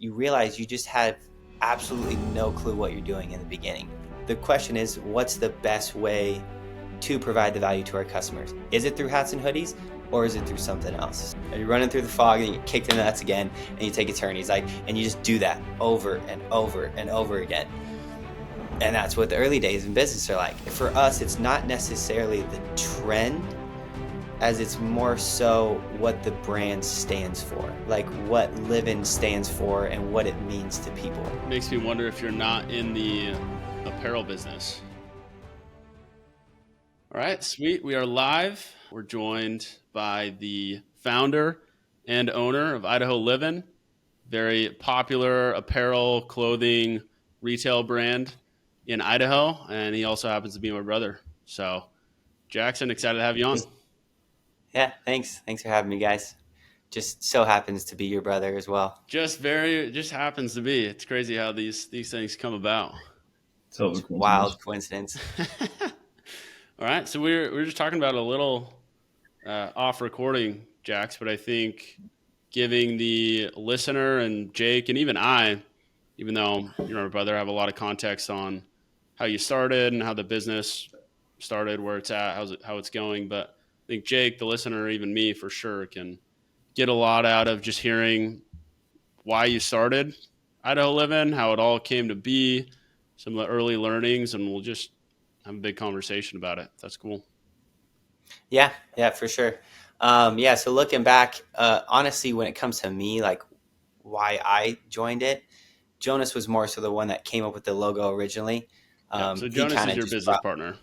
you realize you just had absolutely no clue what you're doing in the beginning. The question is, what's the best way to provide the value to our customers? Is it through hats and hoodies, or is it through something else? Are you running through the fog and you get kicked in the nuts again, and you take a turn? He's like, and you just do that over and over and over again. And that's what the early days in business are like. For us, it's not necessarily the trend, as it's more so what the brand stands for, like what Livin stands for and what it means to people. It makes me wonder if you're not in the apparel business. All right, sweet. We are live. We're joined by the founder and owner of Idaho Livin, very popular apparel, clothing, retail brand in Idaho. And he also happens to be my brother. So, Jackson, excited to have you on. Yeah, thanks. Thanks for having me, guys. Just so happens to be your brother as well. Just happens to be. It's crazy how these things come about. It's wild coincidence. All right, so we're just talking about a little off recording, Jax, but I think giving the listener and Jake and even I, even though you're my brother, have a lot of context on how you started and how the business started, where it's at, how it's going. But I think Jake, the listener, even me for sure, can get a lot out of just hearing why you started Idaho Livin, how it all came to be, some of the early learnings, and we'll just have a big conversation about it. That's cool. Yeah, for sure. So looking back, honestly, when it comes to me, like why I joined it, Jonas was more so the one that came up with the logo originally. So Jonas is your business partner.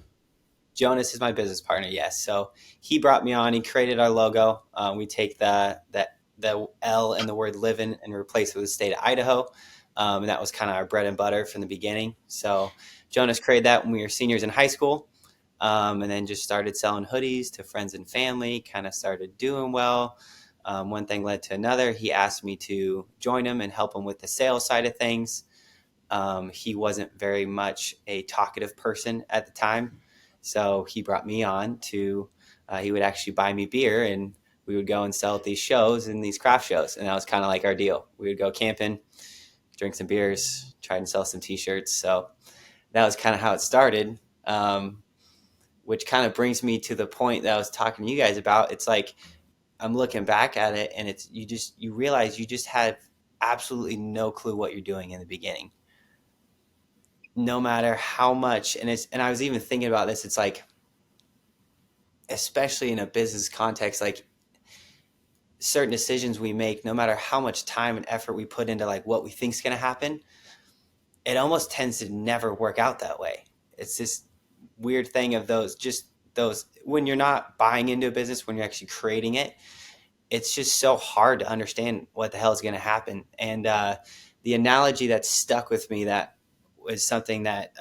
Jonas is my business partner, yes. So he brought me on. He created our logo. We take the L and the word livin and replace it with the state of Idaho. And that was kind of our bread and butter from the beginning. So Jonas created that when we were seniors in high school, and then just started selling hoodies to friends and family, kind of started doing well. One thing led to another. He asked me to join him and help him with the sales side of things. He wasn't very much a talkative person at the time. So he brought me on to, he would actually buy me beer and we would go and sell at these shows and these craft shows. And that was kind of like our deal. We would go camping, drink some beers, try and sell some t-shirts. So that was kind of how it started, which kind of brings me to the point that I was talking to you guys about. It's like, I'm looking back at it and it's, you realize you just had absolutely no clue what you're doing in the beginning. No matter how much, and I was even thinking about this, it's like, especially in a business context, like certain decisions we make, no matter how much time and effort we put into like what we think is going to happen, it almost tends to never work out that way. It's this weird thing of those, when you're not buying into a business, when you're actually creating it, it's just so hard to understand what the hell is going to happen. And the analogy that stuck with me, that was something that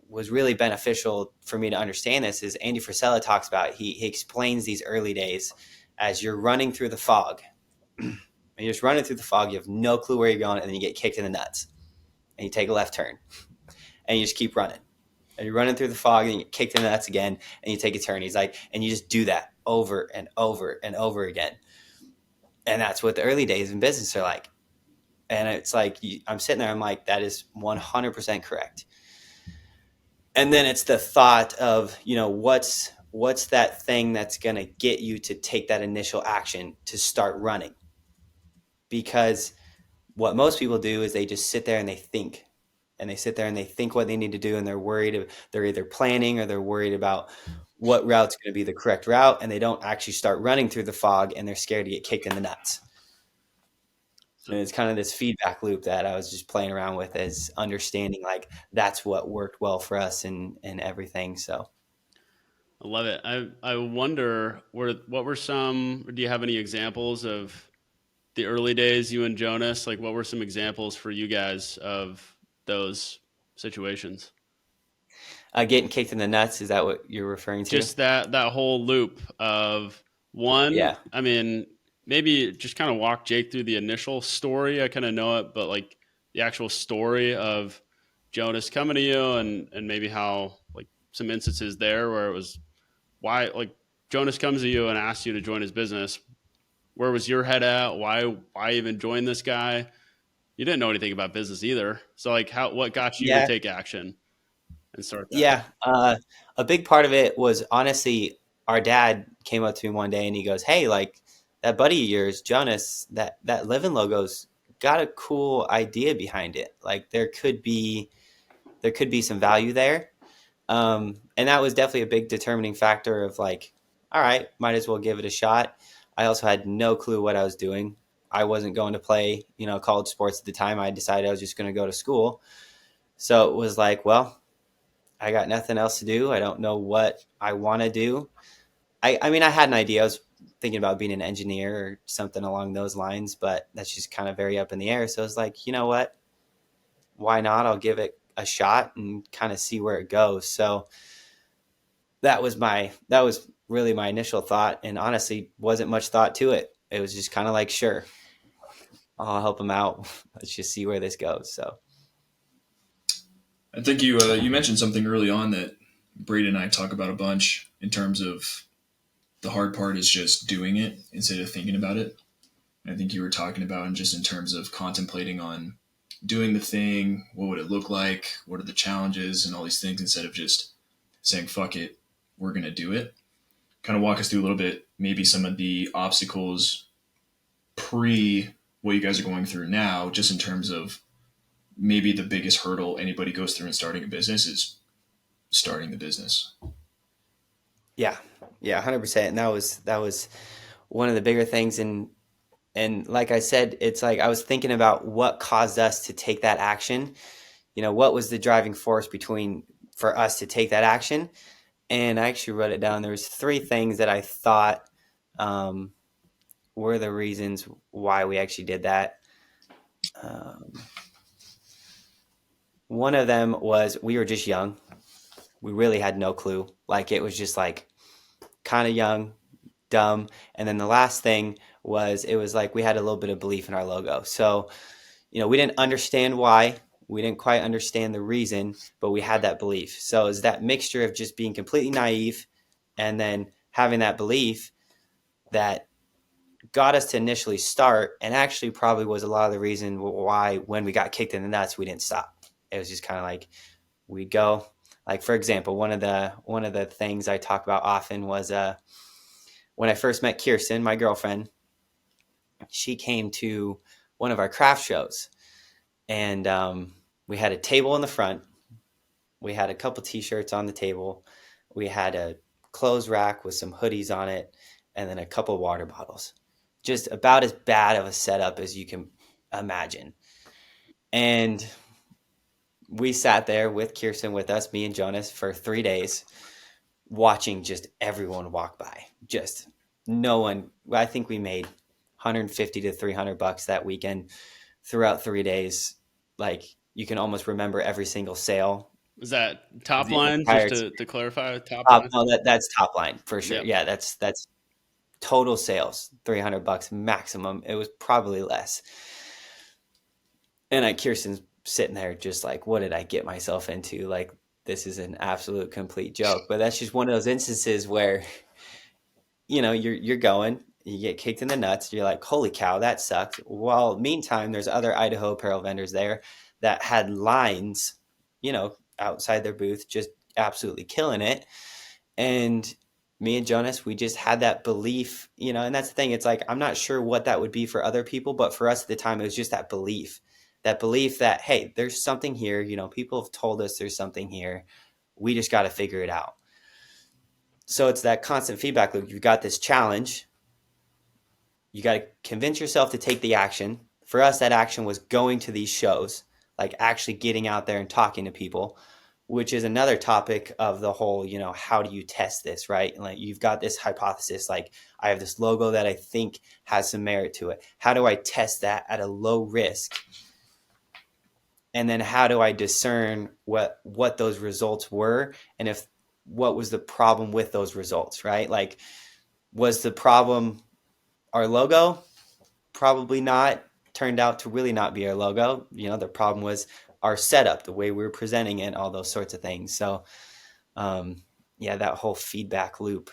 was really beneficial for me to understand this, is Andy Frisella talks about. He explains these early days as you're running through the fog. And you're just running through the fog. You have no clue where you're going, and then you get kicked in the nuts. And you take a left turn. And you just keep running. And you're running through the fog, and you get kicked in the nuts again, and you take a turn. He's like, and you just do that over and over and over again. And that's what the early days in business are like. And it's like, I'm sitting there, I'm like, that is 100% correct. And then it's the thought of, what's that thing that's going to get you to take that initial action to start running? Because what most people do is they just sit there and they think. And they sit there and they think what they need to do, and they're either planning or they're worried about what route's going to be the correct route, and they don't actually start running through the fog, and they're scared to get kicked in the nuts. And it's kind of this feedback loop that I was just playing around with, as understanding like that's what worked well for us and everything. So I love it. I wonder, what were some, or do you have any examples of the early days, you and Jonas? Like, what were some examples for you guys of those situations? Getting kicked in the nuts, is that what you're referring to? Just that whole loop of one. Yeah. I mean, maybe just kind of walk Jake through the initial story. I kind of know it, but like the actual story of Jonas coming to you, and maybe how, like, some instances there where it was why, like, Jonas comes to you and asks you to join his business. where was your head at? Why even join this guy? You didn't know anything about business either. So like what got you to Yeah, take action and start that? yeah. A big part of it was honestly, our dad came up to me one day and he goes, "Hey, like that buddy of yours, Jonas, that Livin logo's got a cool idea behind it. Like there could be some value there." And that was definitely a big determining factor of like, all right, might as well give it a shot. I also had no clue what I was doing. I wasn't going to play, college sports at the time. I decided I was just going to go to school. So it was like, well, I got nothing else to do. I don't know what I want to do. I mean, I had an idea. I was thinking about being an engineer or something along those lines, but that's just kind of very up in the air. So I was like, you know what? Why not? I'll give it a shot and kind of see where it goes. So that was really my initial thought, and honestly wasn't much thought to it. It was just kind of like, sure, I'll help him out. Let's just see where this goes. So I think you mentioned something early on that Braden and I talk about a bunch in terms of the hard part is just doing it instead of thinking about it. I think you were talking about and just in terms of contemplating on doing the thing, what would it look like, what are the challenges, and all these things instead of just saying fuck it, we're gonna do it. Kind of walk us through a little bit, maybe some of the obstacles pre what you guys are going through now, just in terms of maybe the biggest hurdle anybody goes through in starting a business is starting the business. yeah, yeah, 100%. And that was one of the bigger things. And like I said, it's like I was thinking about what caused us to take that action. What was the driving force between for us to take that action? And I actually wrote it down. There was three things that I thought um, were the reasons why we actually did that. Um, One of them was we were just young. We really had no clue. Like it was just like kind of young, dumb. And then the last thing was it was like we had a little bit of belief in our logo. So, we didn't understand why. We didn't quite understand the reason, but we had that belief. So it's that mixture of just being completely naive and then having that belief that got us to initially start, and actually probably was a lot of the reason why when we got kicked in the nuts, we didn't stop. It was just kind of like we'd go, like for example, one of the things I talk about often was when I first met Kirsten, my girlfriend. She came to one of our craft shows, and we had a table in the front. We had a couple T-shirts on the table. We had a clothes rack with some hoodies on it, and then a couple water bottles. Just about as bad of a setup as you can imagine. And we sat there with Kirsten with us, me and Jonas, for 3 days, watching just everyone walk by. Just no one. I think we made 150 to $300 that weekend throughout 3 days. Like you can almost remember every single sale. Is that top The line? entire Just to clarify, top line. no, that's top line for sure. Yep. Yeah, that's total sales, $300 maximum. It was probably less. And Kirsten's sitting there just like, what did I get myself into? Like, this is an absolute complete joke. But that's just one of those instances where, you're going, you get kicked in the nuts. You're like, holy cow, that sucked. Well, meantime, there's other Idaho apparel vendors there that had lines, outside their booth, just absolutely killing it. And me and Jonas, we just had that belief, and that's the thing. It's like, I'm not sure what that would be for other people, but for us at the time, it was just that belief that, hey, there's something here. People have told us there's something here. We just got to figure it out. So it's that constant feedback loop. You've got this challenge. You got to convince yourself to take the action. For us, that action was going to these shows, like actually getting out there and talking to people, which is another topic of the whole, how do you test this, right? And like you've got this hypothesis, like I have this logo that I think has some merit to it. How do I test that at a low risk? And then how do I discern what those results were, and if what was the problem with those results, right? Like, was the problem our logo? Probably not. Turned out to really not be our logo. The problem was our setup, the way we were presenting it, all those sorts of things. So, yeah, that whole feedback loop.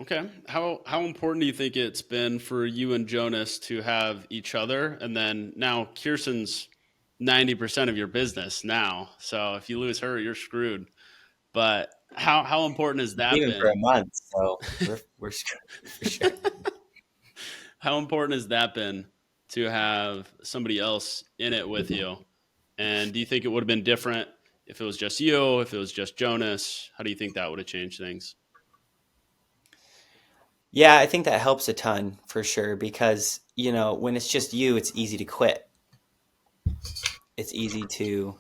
Okay. How important do you think it's been for you and Jonas to have each other? And then now Kirsten's 90% of your business now. So if you lose her, you're screwed. But how important has that Even for a been? month. So we're screwed for sure. How important has that been to have somebody else in it with you? And do you think it would have been different if it was just you, if it was just Jonas? How do you think that would have changed things? Yeah, I think that helps a ton for sure because, when it's just you, it's easy to quit. It's easy to,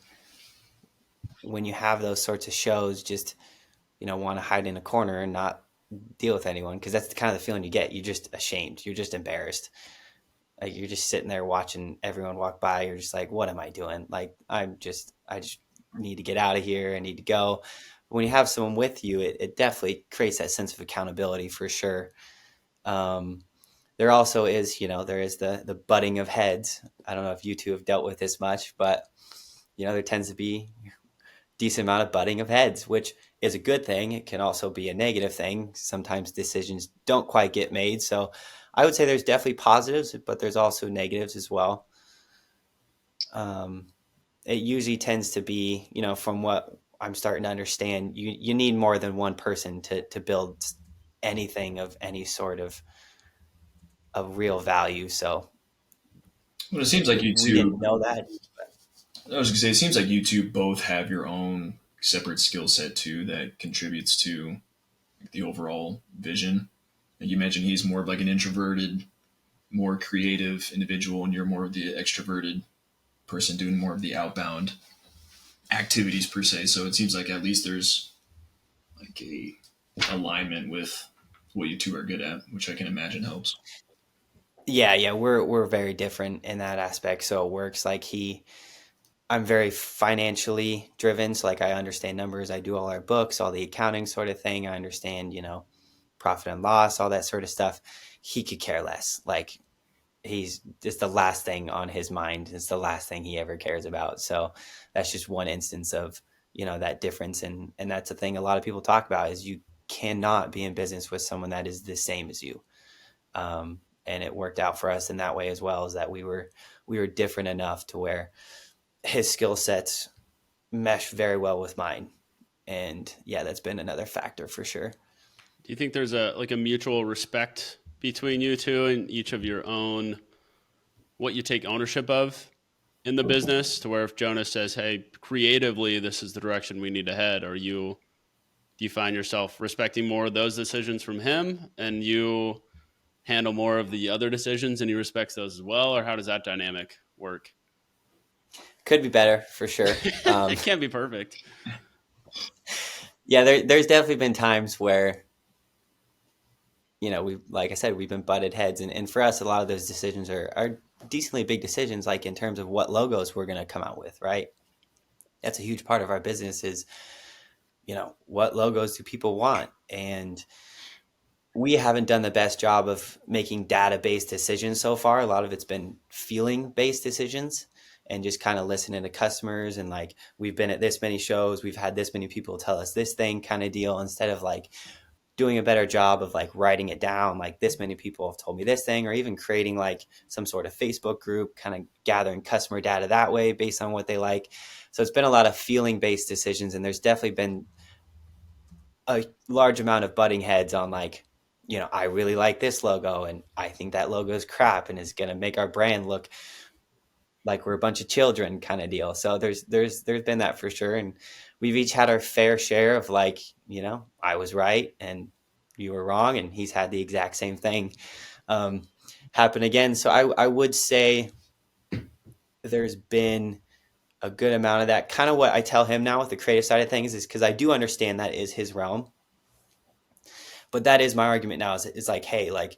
when you have those sorts of shows, just, want to hide in a corner and not deal with anyone because that's the kind of the feeling you get. You're just ashamed. You're just embarrassed. Like you're just sitting there watching everyone walk by. You're just like, what am I doing? Like, I just need to get out of here. I need to go. When you have someone with you, it definitely creates that sense of accountability for sure. Um, there also is, there is the butting of heads. I don't know if you two have dealt with this much, but there tends to be decent amount of butting of heads, which is a good thing. It can also be a negative thing. Sometimes decisions don't quite get made. So I would say there's definitely positives, but there's also negatives as well. Um, it usually tends to be, from what I'm starting to understand, you need more than one person to build anything of any sort of real value. So Well, it seems like you we didn't two. know that. I was gonna say, it seems like you two both have your own separate skill set too that contributes to the overall vision. And you mentioned he's more of like an introverted, more creative individual, and you're more of the extroverted person doing more of the outbound activities per se. So it seems like at least there's like a alignment with what you two are good at, which I can imagine helps. Yeah, we're very different in that aspect. So it works like I'm very financially driven. So like I understand numbers. I do all our books, all the accounting sort of thing. I understand, profit and loss, all that sort of stuff. He could care less. Like he's just the last thing on his mind. It's the last thing he ever cares about. So that's just one instance of, that difference. And that's a thing a lot of people talk about is you cannot be in business with someone that is the same as you. And it worked out for us in that way as well, is that we were different enough to where his skill sets mesh very well with mine. And yeah, that's been another factor for sure. Do you think there's a mutual respect between you two and each of your own what you take ownership of in the business to where if Jonas says, "Hey, creatively this is the direction we need to head," or you do you find yourself respecting more of those decisions from him and you handle more of the other decisions and he respects those as well, or how does that dynamic work? Could be better for sure. It can't be perfect. Yeah, there's definitely been times where, we, like I said, we've been butted heads. And for us, a lot of those decisions are decently big decisions, like in terms of what logos we're going to come out with, right? That's a huge part of our business is, what logos do people want? And we haven't done the best job of making data-based decisions so far. A lot of it's been feeling-based decisions and just kind of listening to customers and like we've been at this many shows, we've had this many people tell us this thing kind of deal instead of like doing a better job of like writing it down like this many people have told me this thing or even creating like some sort of Facebook group kind of gathering customer data that way based on what they like. So it's been a lot of feeling-based decisions and there's definitely been a large amount of butting heads on like, I really like this logo and I think that logo is crap and is going to make our brand look like we're a bunch of children kind of deal. So there's been that for sure. And we've each had our fair share of like, I was right and you were wrong. And he's had the exact same thing um, happen again. So I would say there's been a good amount of that. Kind of what I tell him now with the creative side of things is because I do understand that is his realm. But that is my argument now is like, hey, like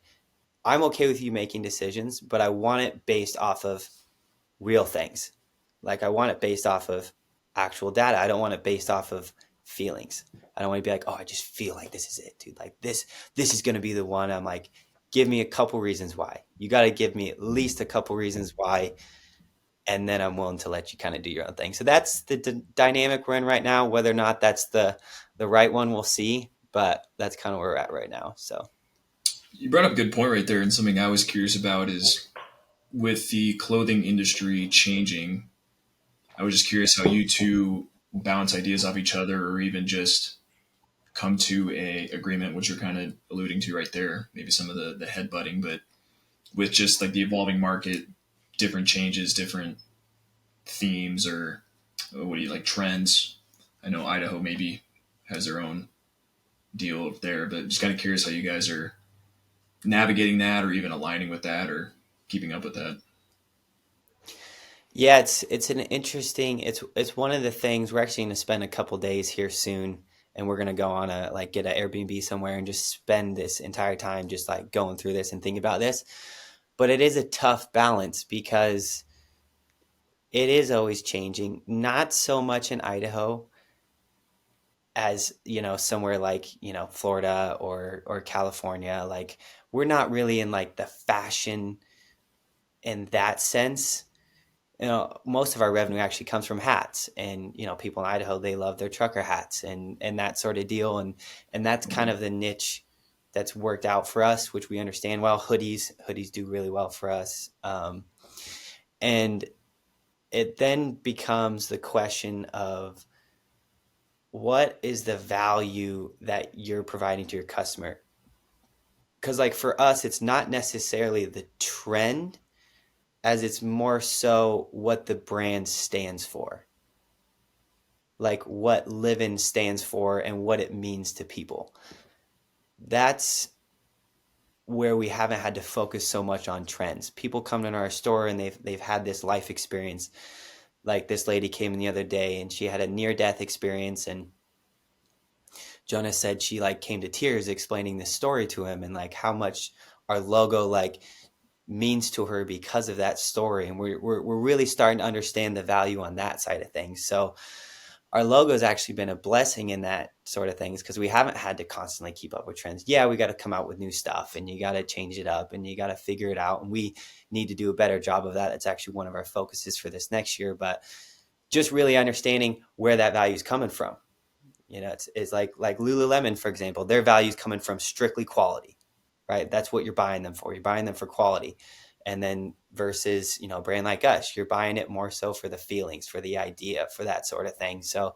I'm okay with you making decisions, but I want it based off of real things. Like I want it based off of actual data. I don't want it based off of feelings. I don't want to be like, oh, I just feel like this is it, dude. Like this is going to be the one. I'm like, give me a couple reasons why. You got to give me at least a couple reasons why, and then I'm willing to let you kind of do your own thing. So that's the dynamic we're in right now. Whether or not that's the right one, we'll see. but that's kind of where we're at right now. So You brought up a good point right there, and something I was curious about is with the clothing industry changing. I was just curious how you two bounce ideas off each other, or even just come to a agreement, which you're kind of alluding to right there. Maybe some of the headbutting, but with just like the evolving market, different changes, different themes, or what do you like trends? I know Idaho maybe has their own deal up there, but just kind of curious how you guys are navigating that, or even aligning with that, or keeping up with that. yeah, it's an interesting. It's one of the things we're actually going to spend a couple days here soon, and we're going to go on a like get an Airbnb somewhere and just spend this entire time just like going through this and thinking about this. But it is a tough balance because it is always changing. Not so much in Idaho as somewhere like Florida or California. Like we're not really in like the fashion in that sense. Most of our revenue actually comes from hats, and people in Idaho, they love their trucker hats and that sort of deal, and that's kind of the niche that's worked out for us, which we understand well. Hoodies do really well for us, and it then becomes the question of what is the value that you're providing to your customer, because like for us it's not necessarily the trend as it's more so what the brand stands for, like what Livin stands for and what it means to people. That's where we haven't had to focus so much on trends. People come into our store and they've had this life experience. Like this lady came in the other day and she had a near death experience, and Jonas said she like came to tears explaining this story to him and like how much our logo like means to her because of that story, and we're really starting to understand the value on that side of things. So our logo has actually been a blessing in that sort of things because we haven't had to constantly keep up with trends. Yeah, we got to come out with new stuff and you got to change it up and you got to figure it out, and we need to do a better job of that. It's actually one of our focuses for this next year, but just really understanding where that value is coming from. It's like Lululemon, for example, their value is coming from strictly quality, right? That's what you're buying them for. You're buying them for quality. And then versus, a brand like us, you're buying it more so for the feelings, for the idea, for that sort of thing. So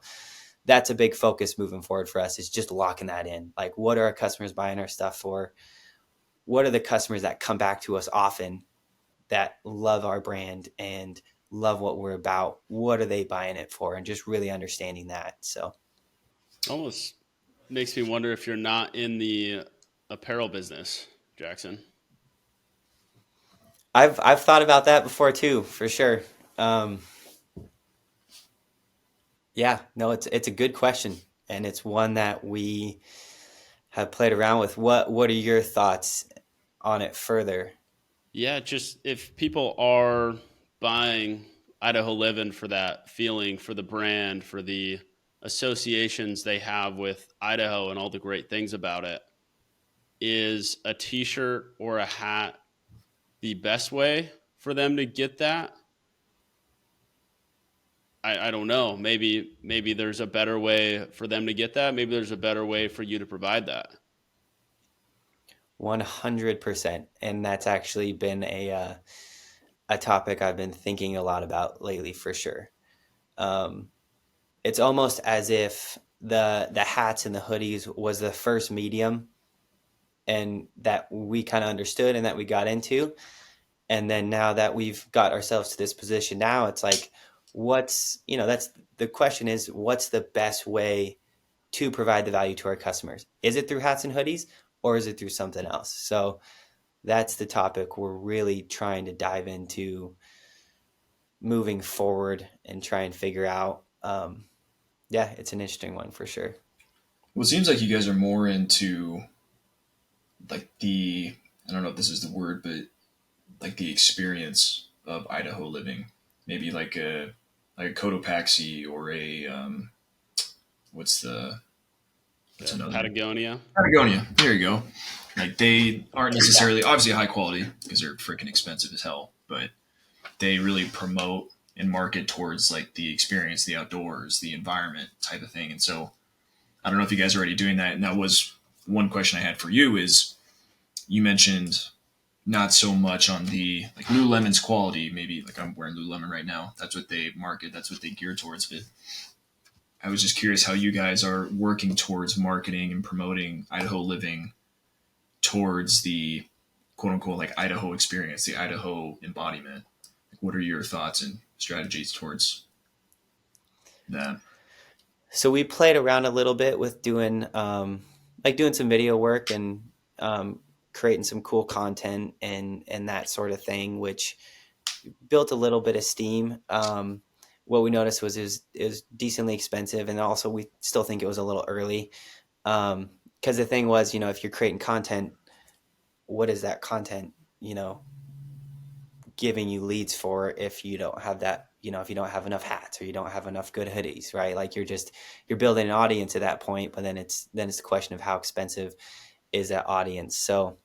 that's a big focus moving forward for us, is just locking that in. Like, what are our customers buying our stuff for? What are the customers that come back to us often that love our brand and love what we're about? What are they buying it for? And just really understanding that. So Almost makes me wonder if you're not in the apparel business, Jackson. I've thought about that before too, for sure. Um, yeah, no, it's a good question, and it's one that we have played around with. What are your thoughts on it further? Yeah, just if people are buying Idaho Livin for that feeling, for the brand, for the associations they have with Idaho and all the great things about it, is a t shirt or a hat the best way for them to get that? I don't know. Maybe there's a better way for them to get that. Maybe there's a better way for you to provide that. 100%, and that's actually been a topic I've been thinking a lot about lately, for sure. Um, it's almost as if the hats and the hoodies was the first medium, and that we kind of understood and that we got into. And then now that we've got ourselves to this position now, it's like, that's the question, is what's the best way to provide the value to our customers? Is it through hats and hoodies, or is it through something else? So that's the topic we're really trying to dive into moving forward and try and figure out. Yeah, it's an interesting one for sure. Well, it seems like you guys are more into like the, I don't know if this is the word, but like the experience of Idaho living. Maybe like a Cotopaxi, or a what's the what's another Patagonia. Patagonia. There you go. Like they aren't necessarily obviously high quality because they're freaking expensive as hell, but they really promote and market towards like the experience, the outdoors, the environment type of thing. And so I don't know if you guys are already doing that. And that was one question I had for you is you mentioned not so much on the like Lululemon's quality. Maybe like I'm wearing Lululemon right now. That's what they market. That's what they gear towards. But I was just curious how you guys are working towards marketing and promoting Idaho Living towards the quote unquote like Idaho experience, the Idaho embodiment. Like, what are your thoughts and strategies towards that? So we played around a little bit with doing doing some video work and um, creating some cool content and that sort of thing, which built a little bit of steam. What we noticed was it was decently expensive, and also we still think it was a little early. Because the thing was, if you're creating content, what is that content, you know, giving you leads for if you don't have that, if you don't have enough hats or you don't have enough good hoodies, right? Like you're building an audience at that point, but then it's the question of how expensive is that audience. So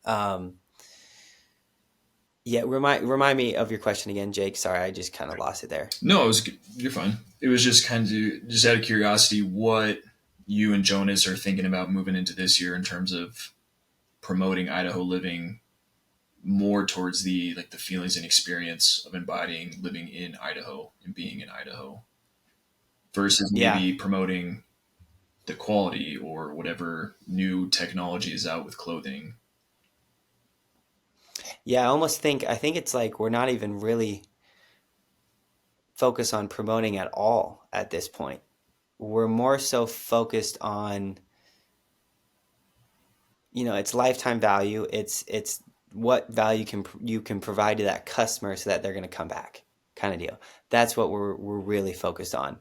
um, yeah, remind me of your question again, Jake. Sorry, I just kind of lost it there. No, it was you're fine. It was just kind of just out of curiosity what you and Jonas are thinking about moving into this year in terms of promoting Idaho Living more towards the like the feelings and experience of embodying living in Idaho and being in Idaho versus Yeah. maybe promoting the quality or whatever new technology is out with clothing. Yeah, I think it's like we're not even really focused on promoting at all at this point. We're more so focused on, it's lifetime value. It's what value you can provide to that customer so that they're going to come back, kind of deal. That's what we're really focused on,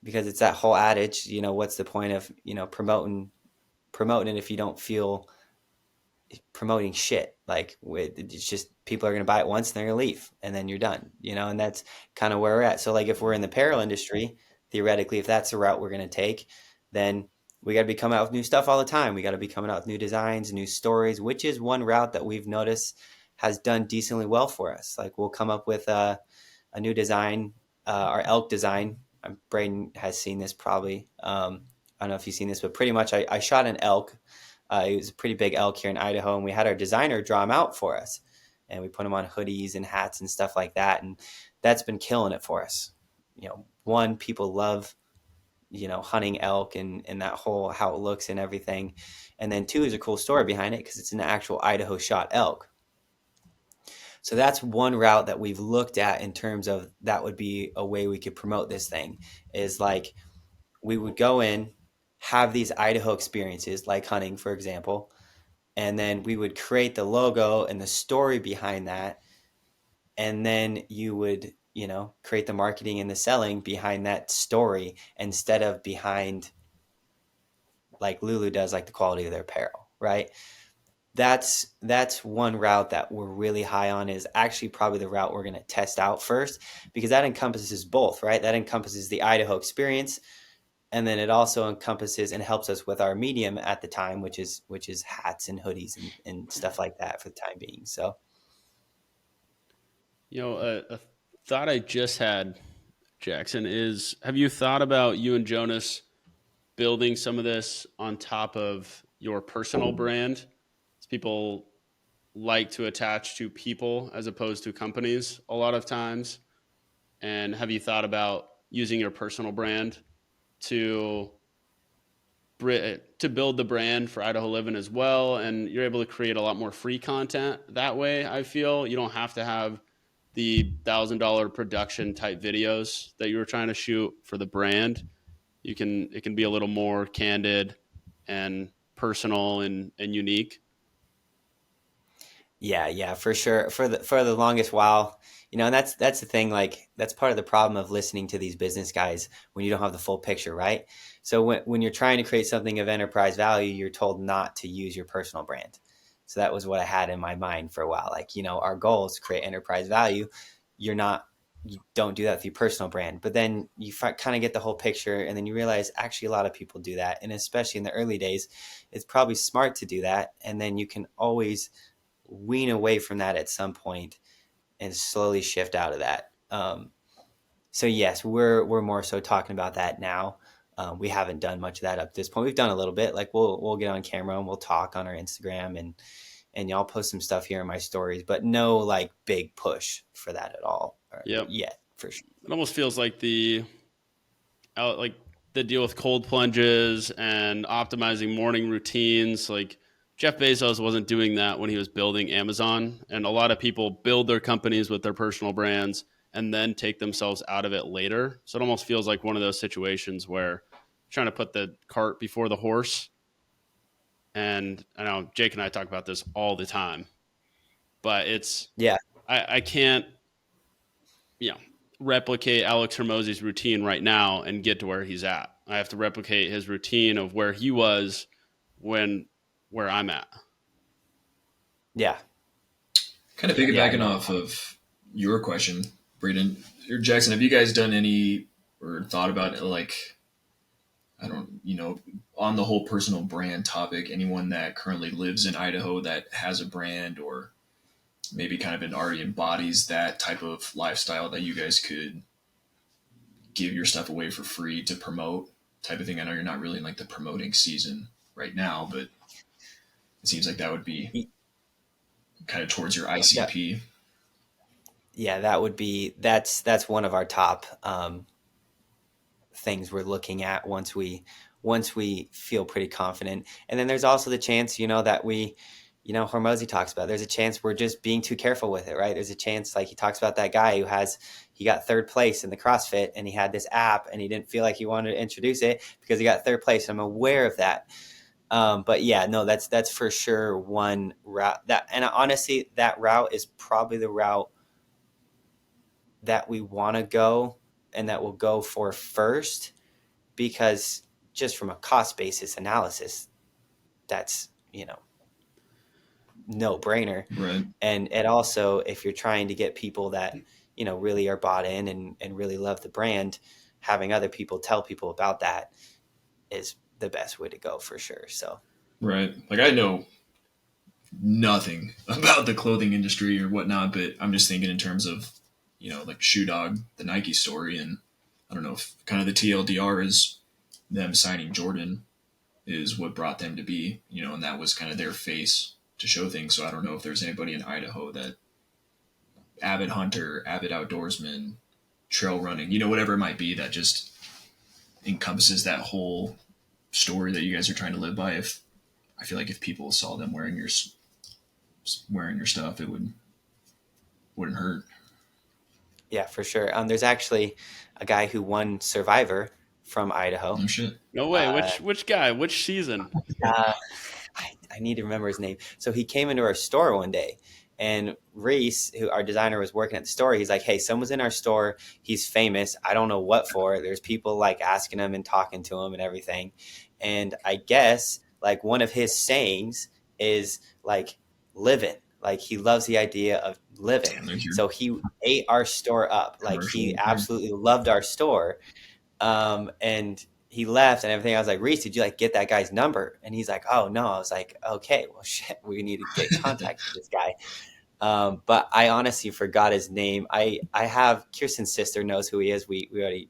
because it's that whole adage, what's the point of, promoting it if you don't feel promoting shit. Like it's just people are going to buy it once and they're going to leave and then you're done, and that's kind of where we're at. So like if we're in the apparel industry, theoretically, if that's the route we're going to take, then we got to be coming out with new stuff all the time. We got to be coming out with new designs, new stories, which is one route that we've noticed has done decently well for us. Like we'll come up with a new design, our elk design. Braden has seen this probably. I don't know if you've seen this, but pretty much I shot an elk. It was a pretty big elk here in Idaho, and we had our designer draw him out for us, and we put him on hoodies and hats and stuff like that, and that's been killing it for us. One, people love hunting elk and that whole how it looks and everything, and then two, is a cool story behind it because it's an actual Idaho shot elk. So that's one route that we've looked at in terms of that would be a way we could promote this thing, is like we would go in, have these Idaho experiences like hunting, for example, and then we would create the logo and the story behind that, and then you would create the marketing and the selling behind that story instead of behind, like Lulu does, like the quality of their apparel, right? That's one route that we're really high on, is actually probably the route we're going to test out first, because that encompasses both, right? That encompasses the Idaho experience, and then it also encompasses and helps us with our medium at the time, which is hats and hoodies and stuff like that for the time being. So A thought I just had, Jackson, is have you thought about you and Jonas building some of this on top of your personal brand? As people like to attach to people as opposed to companies a lot of times. And have you thought about using your personal brand to to build the brand for Idaho Living as well? And you're able to create a lot more free content that way. I feel you don't have to have the $1,000 production type videos that you were trying to shoot for the brand. It can be a little more candid and personal and unique. yeah, for sure. For the longest while, and that's the thing. Like that's part of the problem of listening to these business guys when you don't have the full picture, right? So when you're trying to create something of enterprise value, you're told not to use your personal brand. So that was what I had in my mind for a while. Like our goal is to create enterprise value. You don't do that with your personal brand, but then you kind of get the whole picture, and then you realize actually a lot of people do that, and especially in the early days, it's probably smart to do that, and then you can always wean away from that at some point and slowly shift out of that. So yes, we're more so talking about that now. We haven't done much of that up to this point. We've done a little bit. Like we'll get on camera and we'll talk on our Instagram, and y'all post some stuff here in my stories, but no like big push for that at all Yep. yet, for sure. It almost feels like like the deal with cold plunges and optimizing morning routines. Like Jeff Bezos wasn't doing that when he was building Amazon. And a lot of people build their companies with their personal brands and then take themselves out of it later. So it almost feels like one of those situations where trying to put the cart before the horse. And I know Jake and I talk about this all the time, but Yeah. I can't, you know, replicate Alex Hermosi's routine right now and get to where he's at. I have to replicate his routine of where he was when where I'm at. Yeah. Kind of Yeah. piggybacking No. off of your question, Braden or Jackson, have you guys done any or thought about it, like, I don't, on the whole personal brand topic, anyone that currently lives in Idaho that has a brand or maybe kind of already embodies that type of lifestyle that you guys could give your stuff away for free to promote type of thing? I know you're not really in like the promoting season right now, but it seems like that would be kind of towards your Yeah. ICP. Yeah. That's one of our top things we're looking at once we feel pretty confident. And then there's also the chance, that Hormozy talks about, there's a chance we're just being too careful with it, right? There's a chance, like he talks about that guy he got third place in the CrossFit and he had this app and he didn't feel like he wanted to introduce it because he got third place. I'm aware of that. But yeah, no, that's for sure one route and honestly, that route is probably the route that we want to go and that we'll go for first, because just from a cost basis analysis, that's, no brainer. Right. And also, if you're trying to get people that, really are bought in and really love the brand, having other people tell people about that is the best way to go for sure. So, Right. Like I know nothing about the clothing industry or whatnot, but I'm just thinking in terms of, like Shoe Dog, the Nike story. And I don't know if kind of the TLDR is them signing Jordan is what brought them to be, and that was kind of their face to show things. So I don't know if there's anybody in Idaho that avid hunter, avid outdoorsman, trail running, whatever it might be, that just encompasses that whole story that you guys are trying to live by. If I feel like if people saw them wearing your stuff, it wouldn't hurt. yeah, for sure. There's actually a guy who won Survivor from Idaho. No shit. No way. Which guy? Which season? Uh, I need to remember his name. So he came into our store one day, and Reese, who our designer was working at the store, he's like, "Hey, someone's in our store. He's famous. I don't know what for. There's people like asking him and talking to him and everything." And I guess like one of his sayings is like living. Like he loves the idea of living. Damn, like your So he ate our store up. Like commercial he right there. absolutely loved our store. And he left and everything. I was like, "Reese, did you like get that guy's number?" And he's like, "Oh no." I was like, "Okay, well shit, we need to get in contact with this guy." But I honestly forgot his name. I have Kirsten's sister knows who he is. We already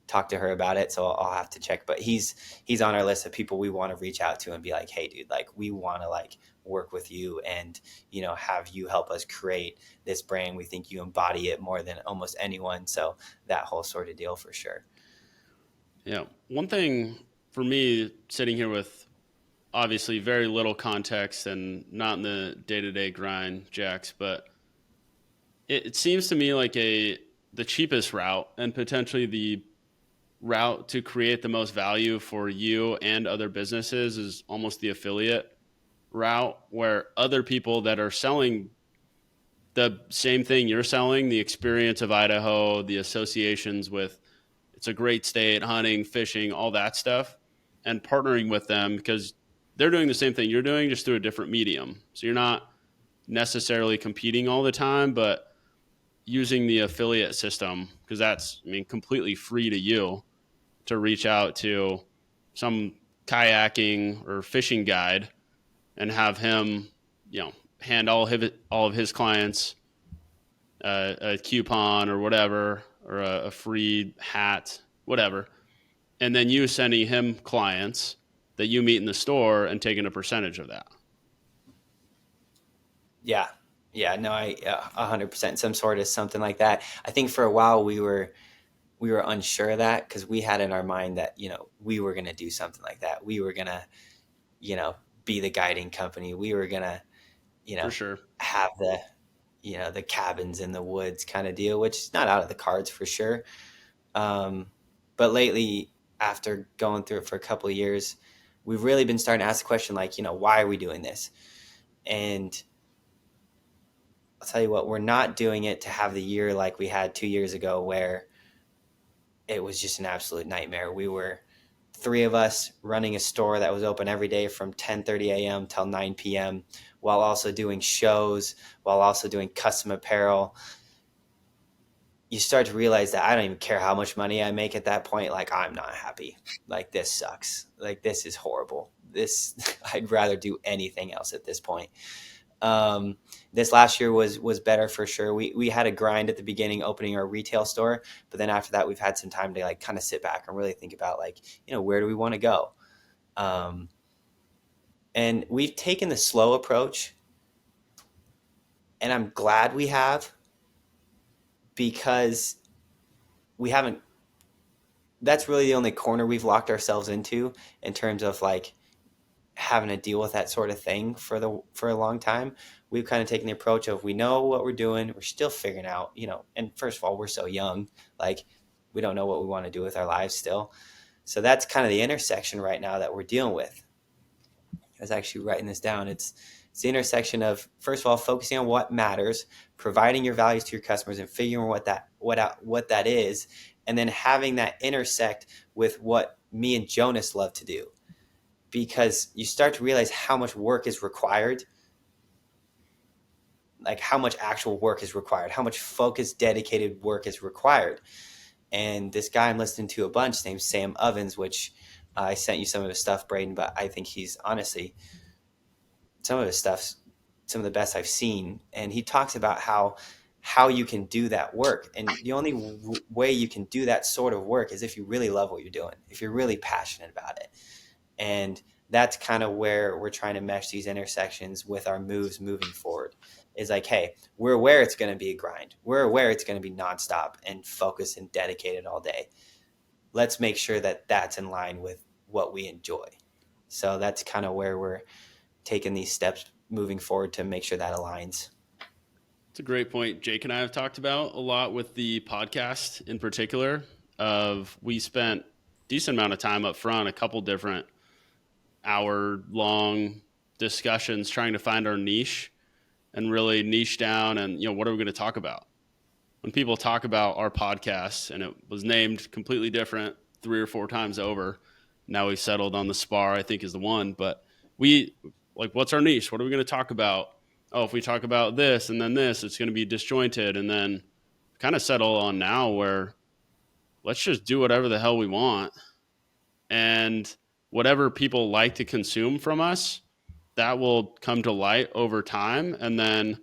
talked to her about it, so I'll have to check. But he's on our list of people we want to reach out to and be like, "Hey dude, like we want to like work with you and have you help us create this brand. We think you embody it more than almost anyone." So that whole sort of deal for sure. Yeah. One thing for me, sitting here with obviously very little context and not in the day-to-day grind, Jax, but it seems to me like the cheapest route and potentially the route to create the most value for you and other businesses is almost the affiliate route, where other people that are selling the same thing you're selling, the experience of Idaho, the associations with, it's a great state, hunting, fishing, all that stuff, and partnering with them because they're doing the same thing you're doing, just through a different medium. So you're not necessarily competing all the time, but using the affiliate system, because that's, I mean, completely free to you to reach out to some kayaking or fishing guide and have him, hand all of his clients a coupon or whatever, or a free hat, whatever. and then you sending him clients that you meet in the store and taking a percentage of that. Yeah. Yeah. No, 100% some sort of something like that. I think for a while we were unsure of that because we had in our mind that, we were going to do something like that. We were going to, you know, be the guiding company. We were going to, you For know, sure. have the cabins in the woods kind of deal, which is not out of the cards for sure. Um, but lately, after going through it for a couple of years, we've really been starting to ask the question, like, why are we doing this? And I'll tell you what, we're not doing it to have the year like we had 2 years ago where it was just an absolute nightmare. We were three of us running a store that was open every day from 10:30 a.m. till 9 p.m. while also doing shows, while also doing custom apparel. You start to realize that I don't even care how much money I make at that point. Like, I'm not happy. Like, this sucks. Like, this is horrible. This I'd rather do anything else at this point. This last year was better for sure. We had a grind at the beginning opening our retail store, but then after that we've had some time to like kind of sit back and really think about like, where do we want to go? Um, and we've taken the slow approach, and I'm glad we have, because we haven't that's really the only corner we've locked ourselves into in terms of like having to deal with that sort of thing for a long time. We've kind of taken the approach of, we know what we're doing, we're still figuring out, and first of all, we're so young, like we don't know what we want to do with our lives still. So that's kind of the intersection right now that we're dealing with. I was actually writing this down. It's the intersection of, first of all, focusing on what matters, providing your values to your customers, and figuring what that is, and then having that intersect with what me and Jonas love to do, because you start to realize how much work is required, like how much actual work is required, how much focused, dedicated work is required. And this guy I'm listening to a bunch named Sam Ovens, which I sent you some of his stuff, Braden, but I think he's honestly, some of his stuff's some of the best I've seen. And he talks about how you can do that work. And the only way you can do that sort of work is if you really love what you're doing, if you're really passionate about it. And that's kind of where we're trying to mesh these intersections with our moves moving forward. Is like, hey, we're aware it's going to be a grind. We're aware it's going to be nonstop and focused and dedicated all day. Let's make sure that that's in line with what we enjoy. So that's kind of where we're taking these steps moving forward to make sure that aligns. It's a great point. Jake and I have talked about a lot with the podcast in particular. Of we spent decent amount of time up front, a couple different hour long discussions trying to find our niche and really niche down and what are we going to talk about. When people talk about our podcast, and it was named completely different 3 or 4 times over, now we settled on the Spar, I think is the one. But we like, what's our niche? What are we going to talk about? Oh, if we talk about this and then this, it's going to be disjointed. And then kind of settle on now where let's just do whatever the hell we want, and whatever people like to consume from us, that will come to light over time. And then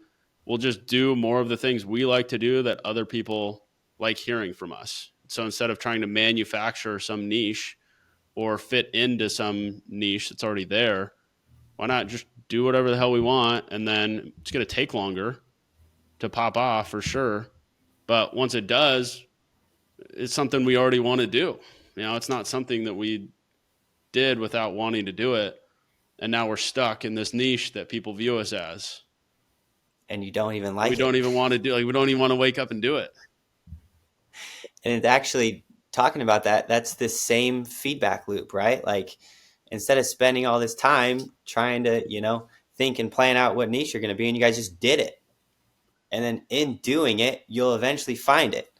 we'll just do more of the things we like to do that other people like hearing from us. So instead of trying to manufacture some niche or fit into some niche that's already there, why not just do whatever the hell we want? And then it's going to take longer to pop off for sure. But once it does, it's something we already want to do. It's not something that we did without wanting to do it. And now we're stuck in this niche that people view us as. And you don't even We like don't it. even want to do, like, we don't even want to wake up and do it. And it's actually, talking about that, that's the same feedback loop, right? Like, instead of spending all this time trying to, think and plan out what niche you're going to be in, you guys just did it. And then in doing it, you'll eventually find it.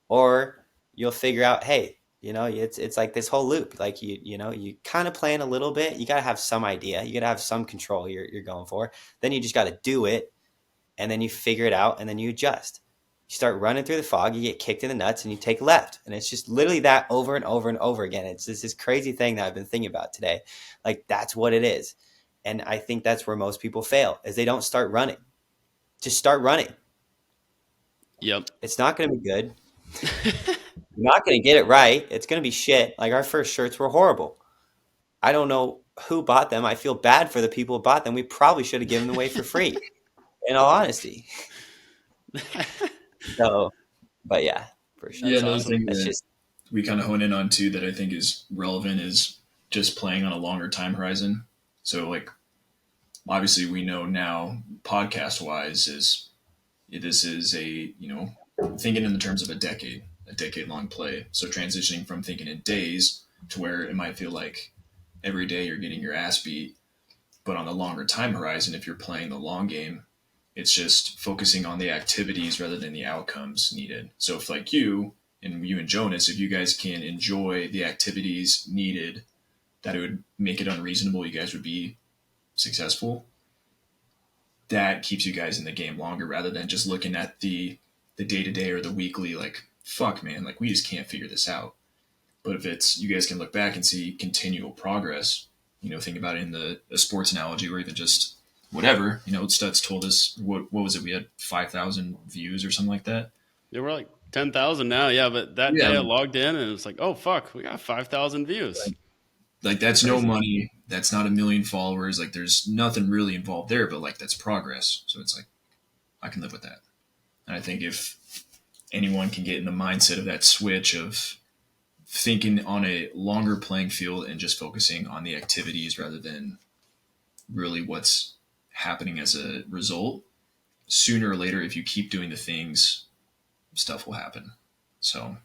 Or you'll figure out, hey, it's like this whole loop. Like, you kind of plan a little bit. You got to have some idea. You got to have some control you're going for. Then you just got to do it. And then you figure it out, and then you adjust. You start running through the fog, you get kicked in the nuts, and you take left. And it's just literally that over and over and over again. It's just this crazy thing that I've been thinking about today. Like, that's what it is. And I think that's where most people fail, is they don't start running. Just start running. Yep. It's not going to be good. You're not going to get it right. It's going to be shit. Like our first shirts were horrible. I don't know who bought them. I feel bad for the people who bought them. We probably should have given them away for free, in all honesty. So, but yeah, for sure. Yeah, That's another awesome. thing That's that just, we kind of hone in on too that I think is relevant is just playing on a longer time horizon. So like obviously we know now podcast wise is this is a thinking in the terms of a decade long play. So transitioning from thinking in days to where it might feel like every day you're getting your ass beat, but on the longer time horizon, if you're playing the long game, it's just focusing on the activities rather than the outcomes needed. So if like you and Jonas, if you guys can enjoy the activities needed that it would make it unreasonable you guys would be successful, that keeps you guys in the game longer rather than just looking at the day to day or the weekly like fuck man, like we just can't figure this out. But if it's you guys can look back and see continual progress, think about it in the sports analogy or even just whatever, Stutz told us what was it? We had 5,000 views or something like that. Yeah, we're like 10,000 now. Yeah, but that Yeah, day I logged in and it's like, oh fuck, we got 5,000 views. like that's no Crazy. money. That's not a million followers. Like there's nothing really involved there, but like that's progress. So it's like I can live with that. And I think if anyone can get in the mindset of that switch of thinking on a longer playing field and just focusing on the activities rather than really what's happening as a result, sooner or later, if you keep doing the things, stuff will happen. So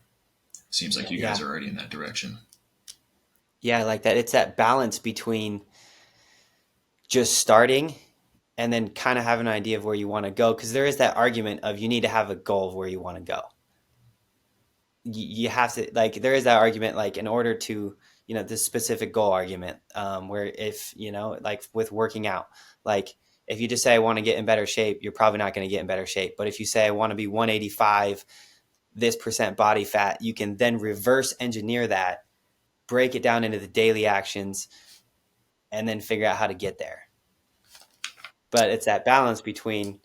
it seems like you guys yeah. are already in that direction. Yeah, I like that. It's that balance between just starting and then kind of have an idea of where you want to go. Because there is that argument of you need to have a goal of where you want to go. You have to, like, there is that argument, like, in order to, this specific goal argument, where if, like with working out, like, if you just say, I want to get in better shape, you're probably not going to get in better shape. But if you say, I want to be 185, this percent body fat, you can then reverse engineer that, break it down into the daily actions, and then figure out how to get there. But it's that balance between,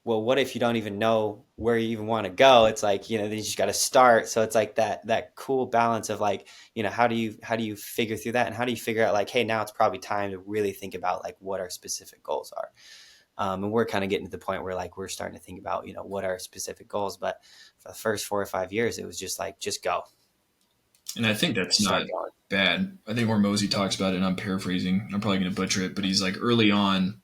well, what if you don't even know where you even want to go? It's like, then you just got to start. So it's like that cool balance of like, how do you figure through that, and how do you figure out like, hey, now it's probably time to really think about like what our specific goals are. And we're kind of getting to the point where like we're starting to think about what our specific goals. But for the first 4 or 5 years, it was just like, just go, And I think that's just start not going. bad. I think Hormozy talks about it, and I'm paraphrasing. I'm probably going to butcher it, but he's like, early on,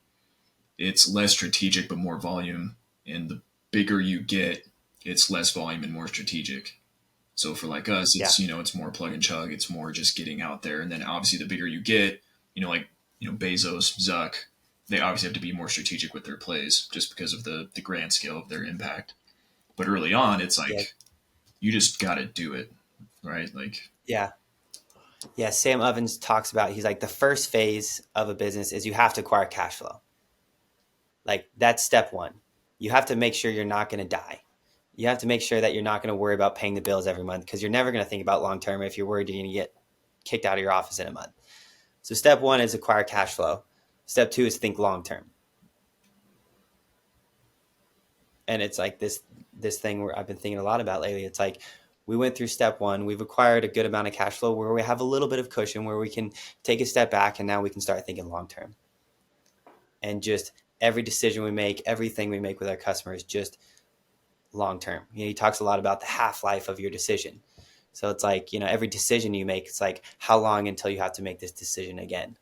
it's less strategic but more volume. And the bigger you get, it's less volume and more strategic. So for like us, Yeah, it's more plug and chug. It's more just getting out there. And then obviously the bigger you get, like Bezos, Zuck, they obviously have to be more strategic with their plays just because of the grand scale of their impact. But early on, it's yeah, like you just got to do it, right? Like yeah. Yeah, Sam Ovens talks about, he's like, the first phase of a business is you have to acquire cash flow. Like that's step one. You have to make sure you're not going to die. You have to make sure that you're not going to worry about paying the bills every month, because you're never going to think about long term if you're worried you're going to get kicked out of your office in a month. So step one is acquire cash flow. Step two is think long term. And it's like this thing where I've been thinking a lot about lately. It's like we went through step one, we've acquired a good amount of cash flow where we have a little bit of cushion where we can take a step back, and now we can start thinking long term. And just every decision we make, everything we make with our customers, just long term. He talks a lot about the half life of your decision. So it's like, every decision you make, it's like, how long until you have to make this decision again?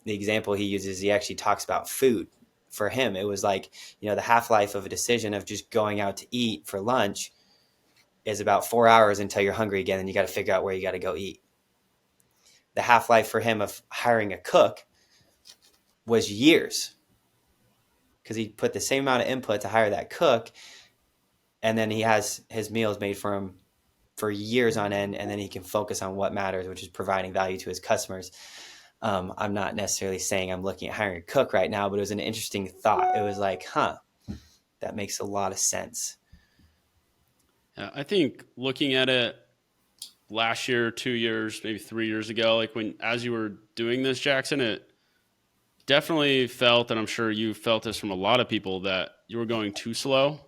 The example he uses, he actually talks about food. For him, it was like, the half life of a decision of just going out to eat for lunch is about 4 hours until you're hungry again, and you got to figure out where you got to go eat. The half life for him of hiring a cook was years, because he put the same amount of input to hire that cook, and then he has his meals made for him for years on end, and then he can focus on what matters, which is providing value to his customers. I'm not necessarily saying I'm looking at hiring a cook right now, but it was an interesting thought. It was like, that makes a lot of sense. I think looking at it last year, 2 years, maybe 3 years ago, like as you were doing this, Jackson, it definitely felt, and I'm sure you felt this from a lot of people, that you were going too slow.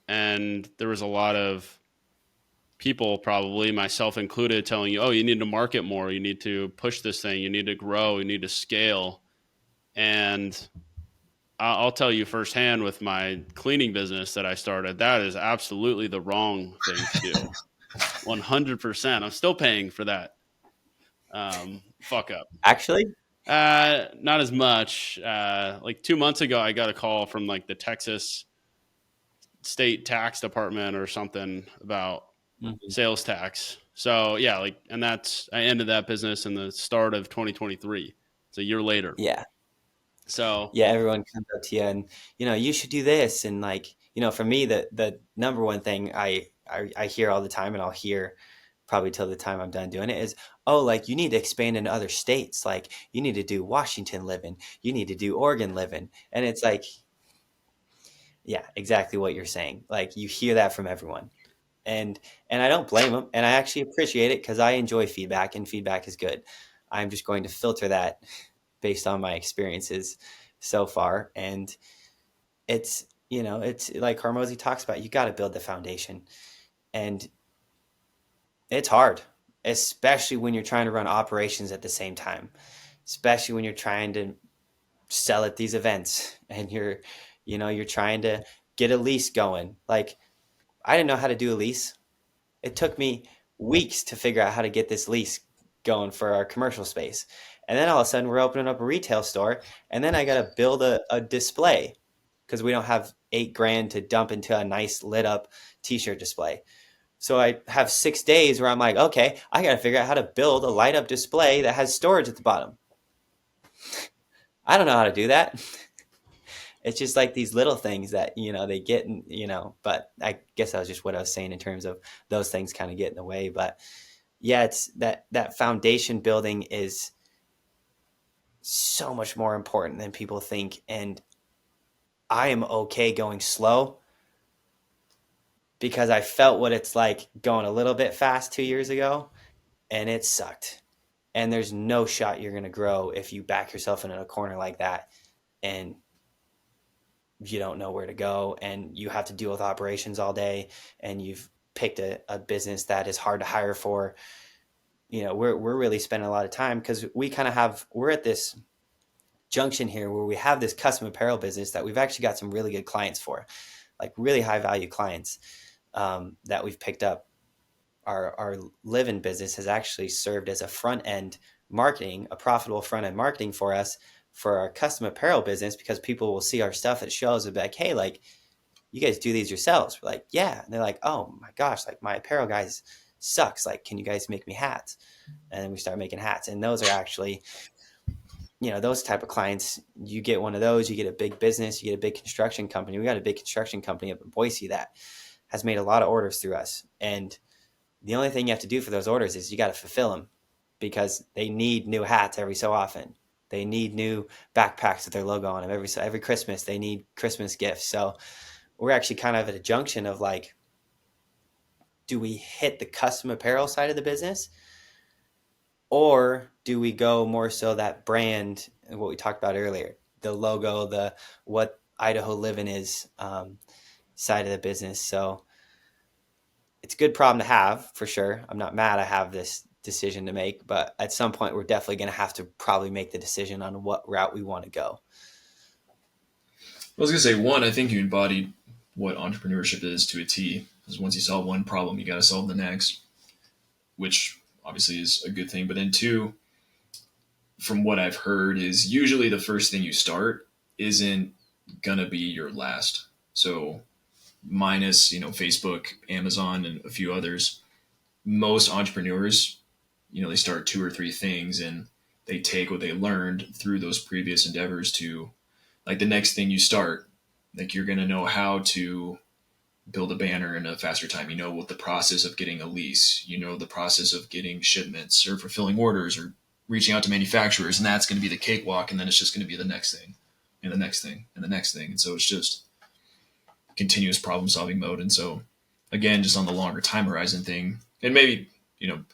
And there was a lot of people, probably myself included, telling you, oh, you need to market more, you need to push this thing, you need to grow, you need to scale. And I'll tell you firsthand, with my cleaning business that I started, that is absolutely the wrong thing to do. 100%. I'm still paying for that fuck up. Actually, Not as much. Like 2 months ago, I got a call from like the Texas state tax department or something about mhm. sales tax. So yeah, like, and that's, I ended that business in the start of 2023. It's a year later. Yeah. So Yeah, everyone comes up to you and, you should do this. And like, for me, the number one thing I hear all the time, and I'll hear probably till the time I'm done doing it, is, oh, like you need to expand into other states. Like you need to do Washington living, you need to do Oregon living. And it's like, yeah, exactly what you're saying. Like you hear that from everyone. And I don't blame them. And I actually appreciate it because I enjoy feedback and feedback is good. I'm just going to filter that based on my experiences so far. And it's like Hormozy talks about, you got to build the foundation. And it's hard, especially when you're trying to run operations at the same time, especially when you're trying to sell at these events and you're trying to get a lease going. Like I didn't know how to do a lease. It took me weeks to figure out how to get this lease going for our commercial space. And then all of a sudden we're opening up a retail store and then I got to build a display because we don't have 8 grand to dump into a nice lit up t-shirt display. So I have 6 days where I'm like, okay, I got to figure out how to build a light up display that has storage at the bottom. I don't know how to do that. It's just like these little things that, they get, but I guess that was just what I was saying in terms of those things kind of get in the way. But yeah, it's that foundation building is so much more important than people think. And I am okay going slow because I felt what it's like going a little bit fast 2 years ago and it sucked. And there's no shot you're going to grow if you back yourself into a corner like that and you don't know where to go and you have to deal with operations all day and you've picked a business that is hard to hire for. We're really spending a lot of time because we're at this junction here where we have this custom apparel business that we've actually got some really good clients for, like really high value clients that we've picked up. Our live-in business has actually served as a front end marketing, a profitable front end marketing for us for our custom apparel business because people will see our stuff at shows and be like, hey, like you guys do these yourselves? We're like, yeah. And they're like, oh my gosh, like my apparel guys sucks. Like, can you guys make me hats? And then we start making hats. And those are actually, those type of clients, you get one of those, you get a big business, you get a big construction company. We got a big construction company up in Boise that has made a lot of orders through us. And the only thing you have to do for those orders is you got to fulfill them because they need new hats every so often. They need new backpacks with their logo on them every Christmas. They need Christmas gifts. So we're actually kind of at a junction of like, do we hit the custom apparel side of the business or do we go more so that brand, what we talked about earlier, the logo, the what Idaho Livin is side of the business. So it's a good problem to have for sure. I'm not mad I have this decision to make, but at some point we're definitely going to have to probably make the decision on what route we want to go. I was gonna say one. I think you embodied what entrepreneurship is to a T. Because once you solve one problem, you got to solve the next, which obviously is a good thing. But then two, from what I've heard, is usually the first thing you start isn't gonna be your last. So minus Facebook, Amazon, and a few others, most entrepreneurs, they start two or three things and they take what they learned through those previous endeavors to like the next thing you start. Like you're gonna know how to build a banner in a faster time. You know what the process of getting a lease, the process of getting shipments or fulfilling orders or reaching out to manufacturers, and that's going to be the cakewalk. And then it's just going to be the next thing and the next thing and the next thing. And so it's just continuous problem solving mode. And so again, just on the longer time horizon thing, and maybe,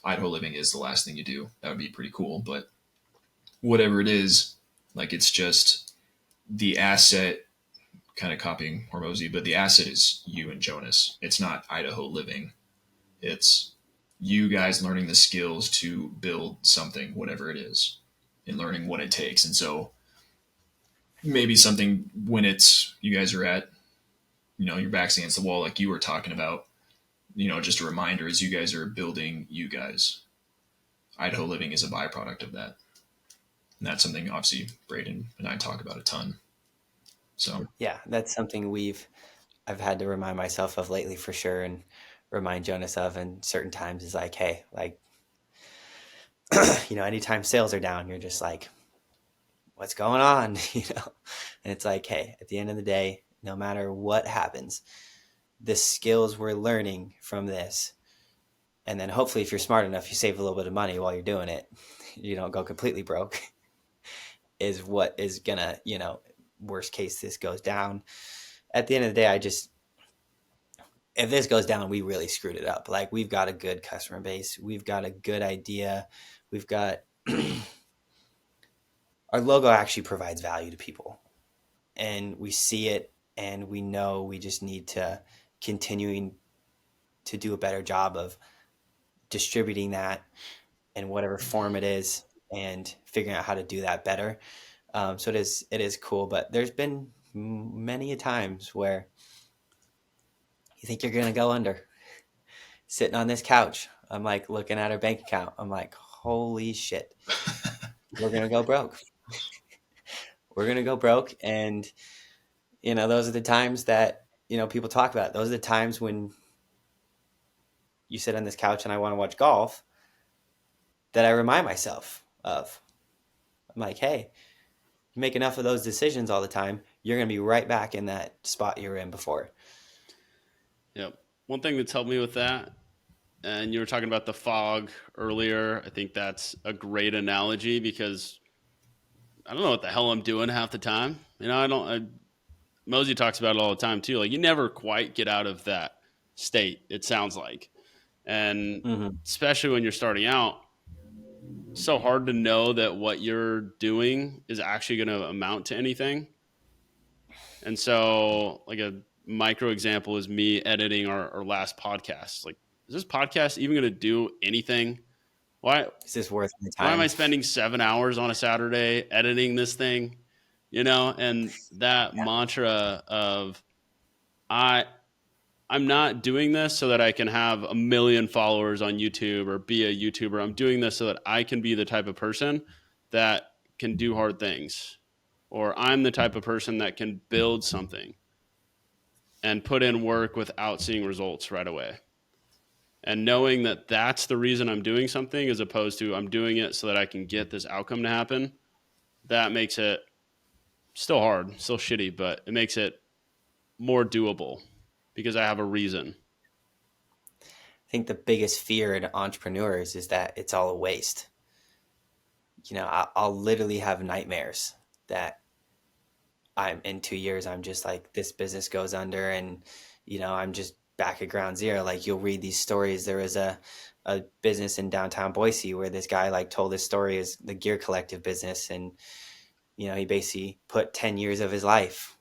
Idaho Living is the last thing you do. That would be pretty cool. But whatever it is, like it's just the asset kind of copying Hormozy, but the asset is you and Jonas. It's not Idaho Living. It's you guys learning the skills to build something, whatever it is, and learning what it takes. And so maybe something when it's you guys are at, your back's against the wall, like you were talking about, just a reminder as you guys are building you guys. Idaho Living is a byproduct of that. And that's something obviously Braden and I talk about a ton. So Yeah, that's something I've had to remind myself of lately for sure, and remind Jonas of in certain times is like, hey, like, anytime sales are down, you're just like, what's going on? And it's like, hey, at the end of the day, no matter what happens, the skills we're learning from this, and then hopefully if you're smart enough, you save a little bit of money while you're doing it, you don't go completely broke, is what is gonna, worst case, this goes down. At the end of the day, if this goes down, we really screwed it up. Like, we've got a good customer base, we've got a good idea, we've got our logo actually provides value to people, and we see it, and we know we just need to continuing to do a better job of distributing that in whatever form it is, and figuring out how to do that better. So it is cool, but there's been many a times where you think you're gonna go under, sitting on this couch. I'm like looking at our bank account. I'm like, holy shit, we're gonna go broke. We're gonna go broke, and those are the times that people talk about. Those are the times when you sit on this couch and I want to watch golf, that I remind myself of. I'm like, hey, you make enough of those decisions all the time, you're gonna be right back in that spot you were in before. Yep. One thing that's helped me with that, and you were talking about the fog earlier, I think that's a great analogy because I don't know what the hell I'm doing half the time. I don't. Mosey talks about it all the time too. Like, you never quite get out of that state, it sounds like, and Mm-hmm. especially when you're starting out, it's so hard to know that what you're doing is actually going to amount to anything. And so, like, a micro example is me editing our last podcast. Like, is this podcast even going to do anything? Why Is this worth my why am I time? spending 7 hours on a Saturday editing this thing? And that Yeah. mantra of I I'm not doing this so that I can have a million followers on YouTube or be a YouTuber. I'm doing this so that I can be the type of person that can do hard things. Or I'm the type of person that can build something and put in work without seeing results right away. And knowing that that's the reason I'm doing something as opposed to I'm doing it so that I can get this outcome to happen, that makes it still hard, still shitty, but it makes it more doable because I have a reason. I think the biggest fear in entrepreneurs is that it's all a waste. I'll literally have nightmares that I'm in 2 years, I'm just like, this business goes under, and I'm just back at ground zero. Like, you'll read these stories. There was a business in downtown Boise where this guy like told his story as the Gear Collective business, and he basically put 10 years of his life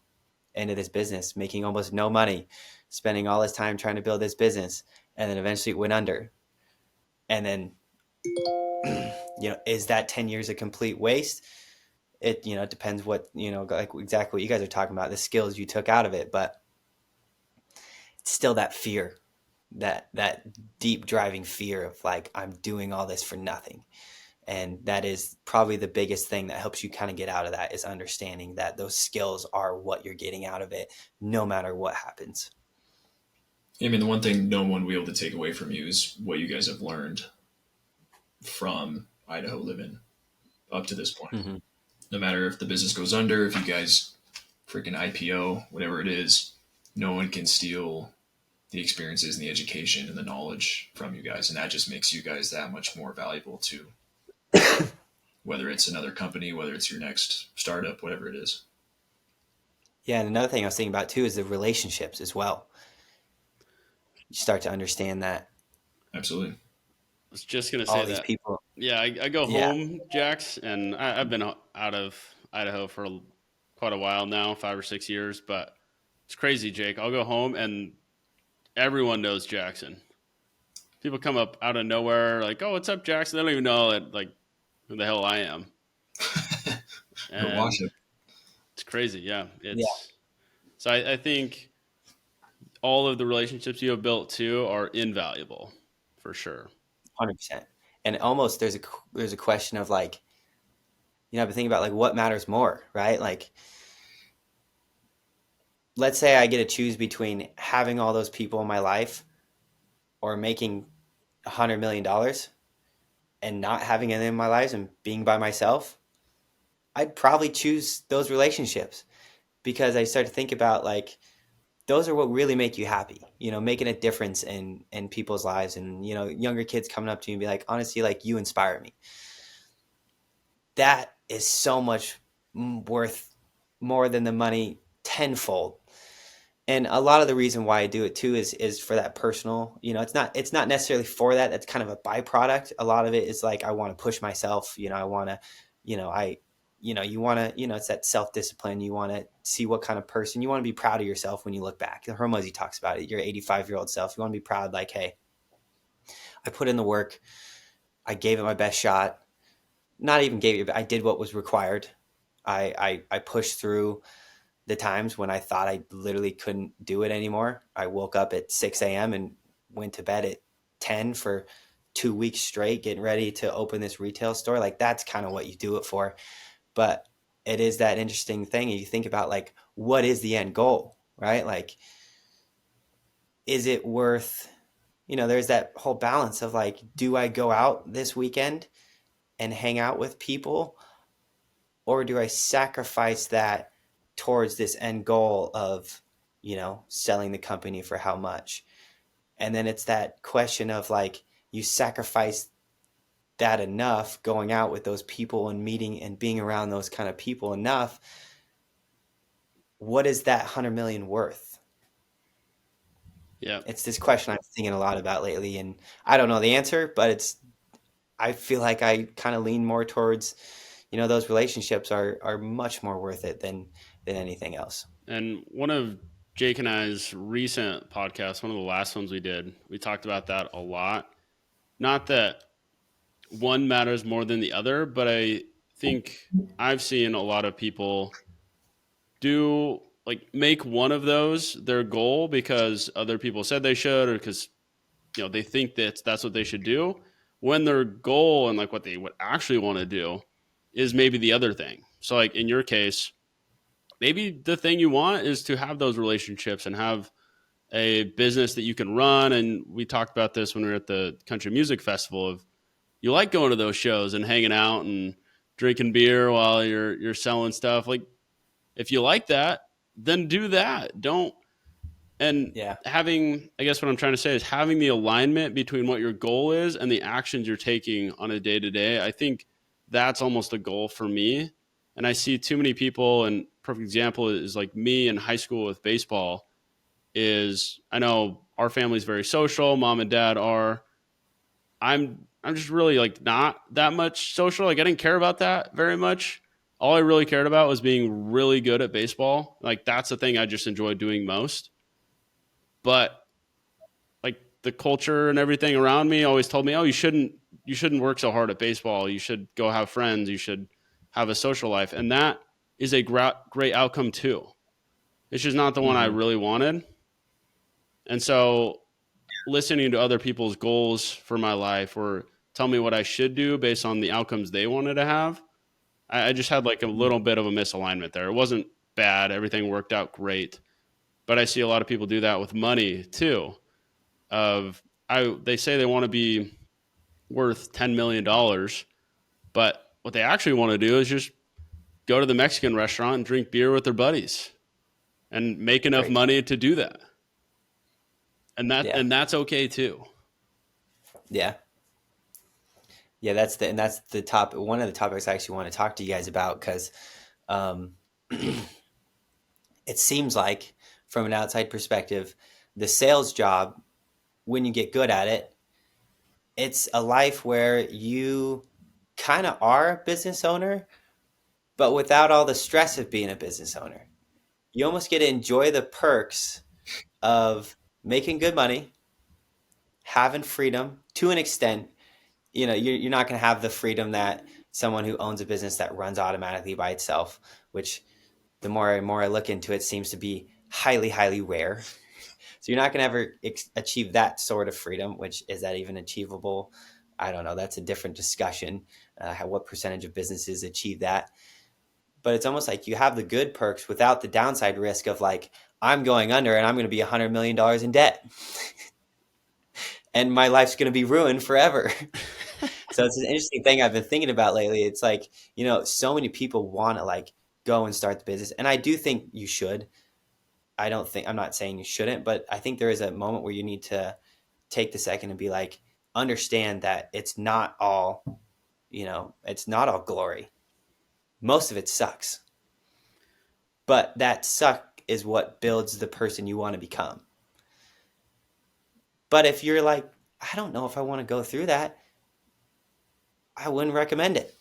into this business, making almost no money, spending all his time trying to build this business, and then eventually it went under. And then, is that 10 years a complete waste? It depends what, like exactly what you guys are talking about, the skills you took out of it, but it's still that fear, that deep driving fear of like, I'm doing all this for nothing. And that is probably the biggest thing that helps you kind of get out of that, is understanding that those skills are what you're getting out of it, no matter what happens. I mean, the one thing no one will be able to take away from you is what you guys have learned from Idaho Living up to this point. Mm-hmm. No matter if the business goes under, if you guys freaking IPO, whatever it is, no one can steal the experiences and the education and the knowledge from you guys. And that just makes you guys that much more valuable to whether it's another company, whether it's your next startup, whatever it is. Yeah, and another thing I was thinking about too is the relationships as well. You start to understand that Absolutely. I was just going to all say these that. people. Yeah, I go Yeah. home, Jax, and I've been out of Idaho for quite a while now, 5 or 6 years, but It's crazy, Jake. I'll go home and everyone knows Jackson. People come up out of nowhere like, "Oh, what's up, Jackson?" They don't even know that, like, who the hell I am, Or wash and it. it's crazy. Yeah, Yeah, it's so I think all of the relationships you have built too are invaluable for sure. 100%. And almost there's a question of like, I've been thinking about like what matters more, right? Like, let's say I get to choose between having all those people in my life or making $100 million and not having any in my lives and being by myself. I'd probably choose those relationships because I start to think about like those are what really make you happy, making a difference in people's lives, and younger kids coming up to you and be like, honestly, like you inspire me. That is so much worth more than the money tenfold. And a lot of the reason why I do it too is for that personal, it's not necessarily for that. That's kind of a byproduct. A lot of it is like I want to push myself, I want to, I you want to, it's that self-discipline. You want to see what kind of person you want to be, proud of yourself when you look back. Hormozy talks about it. Your 85-year-old self, you want to be proud, like, hey, I put in the work, I gave it my best shot. Not even gave it, but I did what was required. I pushed through the times when I thought I literally couldn't do it anymore. I woke up at 6 a.m. and went to bed at 10 for 2 weeks straight, getting ready to open this retail store. Like that's kind of what you do it for. But it is that interesting thing. You think about like, what is the end goal, right? Like, is it worth, there's that whole balance of like, do I go out this weekend and hang out with people, or do I sacrifice that towards this end goal of, selling the company for how much? And then it's that question of like, you sacrifice that enough going out with those people and meeting and being around those kind of people enough. What is that 100 million worth? Yeah, It's this question I'm thinking a lot about lately. And I don't know the answer, but I feel like I kind of lean more towards, those relationships are much more worth it than anything else. and one of Jake and I's recent podcasts, one of the last ones we did, we talked about that a lot. Not that one matters more than the other, but I think I've seen a lot of people do like make one of those their goal because other people said they should, or because they think that that's what they should do, when their goal and like what they would actually want to do is maybe the other thing. So like in your case, maybe the thing you want is to have those relationships and have a business that you can run. And we talked about this when we were at the country music festival of you like going to those shows and hanging out and drinking beer while you're selling stuff. Like if you like that, then do that. Don't and Yeah. having, I guess what I'm trying to say is having the alignment between what your goal is and the actions you're taking on a day to day. I think that's almost a goal for me. And I see too many people, and perfect example is like me in high school with baseball. Is I know our family's very social. Mom and dad are. I'm just really like not that much social. Like I didn't care about that very much. All I really cared about was being really good at baseball. Like that's the thing I just enjoyed doing most. But like the culture and everything around me always told me, "Oh, you shouldn't work so hard at baseball. You should go have friends. You should have a social life." And that is a great outcome too. It's just not the one I Mm-hmm. really wanted. And so listening to other people's goals for my life or tell me what I should do based on the outcomes they wanted to have, I just had like a little bit of a misalignment there. It wasn't bad. Everything worked out great. But I see a lot of people do that with money too. Of they say they want to be worth $10 million, but what they actually want to do is just go to the Mexican restaurant and drink beer with their buddies and make enough Crazy. money to do that. Yeah. And that's okay too. Yeah. Yeah. That's the top. One of the topics I actually want to talk to you guys about because um, it seems like from an outside perspective, the sales job, when you get good at it, it's a life where you kind of are a business owner, but without all the stress of being a business owner. you almost get to enjoy the perks of making good money, having freedom to an extent. You're not going to have the freedom that someone who owns a business that runs automatically by itself, which the more and more I look into it seems to be highly, highly rare. So you're not going to ever achieve that sort of freedom, which is that even achievable? I don't know. That's a different discussion. What percentage of businesses achieve that? But it's almost like you have the good perks without the downside risk of like, I'm going under and I'm going to be $100 million in debt and my life's going to be ruined forever. So it's an interesting thing I've been thinking about lately. It's like, so many people want to like go and start the business. And I do think you should. I'm not saying you shouldn't, but I think there is a moment where you need to take the second and be like, understand that it's not all glory. Most of it sucks, but that suck is what builds the person you want to become. But if you're like, I don't know if I want to go through that, I wouldn't recommend it.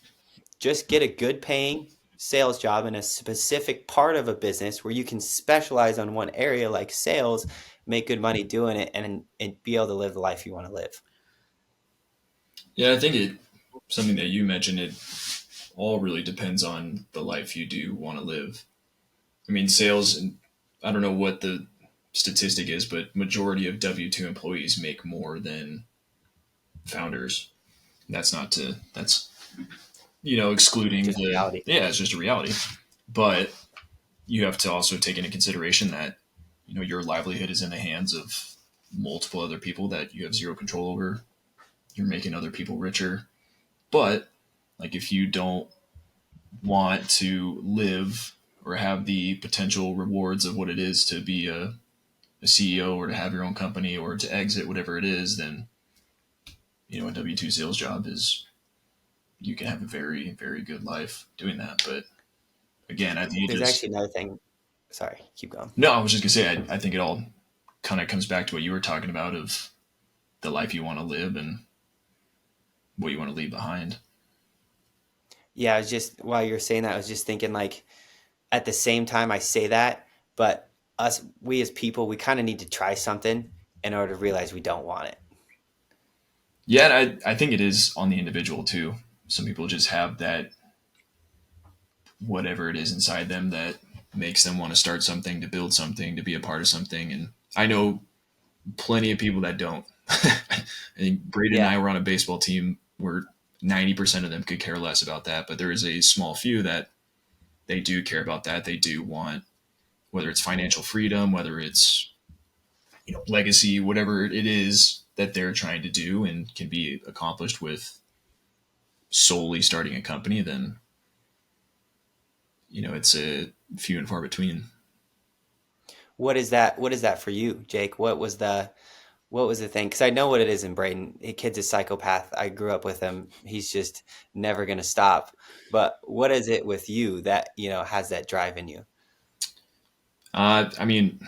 Just get a good paying sales job in a specific part of a business where you can specialize on one area like sales, make good money doing it, and be able to live the life you want to live. Yeah, I think something that you mentioned, it all really depends on the life you do want to live. I mean, sales, and I don't know what the statistic is, but majority of W-2 employees make more than founders. That's excluding Just the, reality. yeah, it's just a reality. But you have to also take into consideration that, your livelihood is in the hands of multiple other people that you have zero control over. You're making other people richer. But like, if you don't want to live or have the potential rewards of what it is to be a CEO or to have your own company or to exit whatever it is, then a W-2 sales job is, you can have a very, very good life doing that. But again, I think it There's just, actually another thing. Sorry, keep going. no, I was just gonna say, I think it all kind of comes back to what you were talking about of the life you want to live and what you want to leave behind. Yeah, I was just while you were saying that, I was just thinking like at the same time I say that, but we as people, we kind of need to try something in order to realize we don't want it. Yeah, and I think it is on the individual too. Some people just have that, whatever it is inside them that makes them want to start something, to build something, to be a part of something. And I know plenty of people that don't. I think Braden and Yeah. I were on a baseball team where 90% of them could care less about that, but there is a small few that they do care about that. They do want, whether it's financial freedom, whether it's, legacy, whatever it is that they're trying to do and can be accomplished with solely starting a company, then, it's a few and far between. What is that for you, Jake? What was the thing? Because I know what it is in Braden. The kid's a psychopath. I grew up with him. He's just never gonna stop. But what is it with you that has that drive in you? I mean,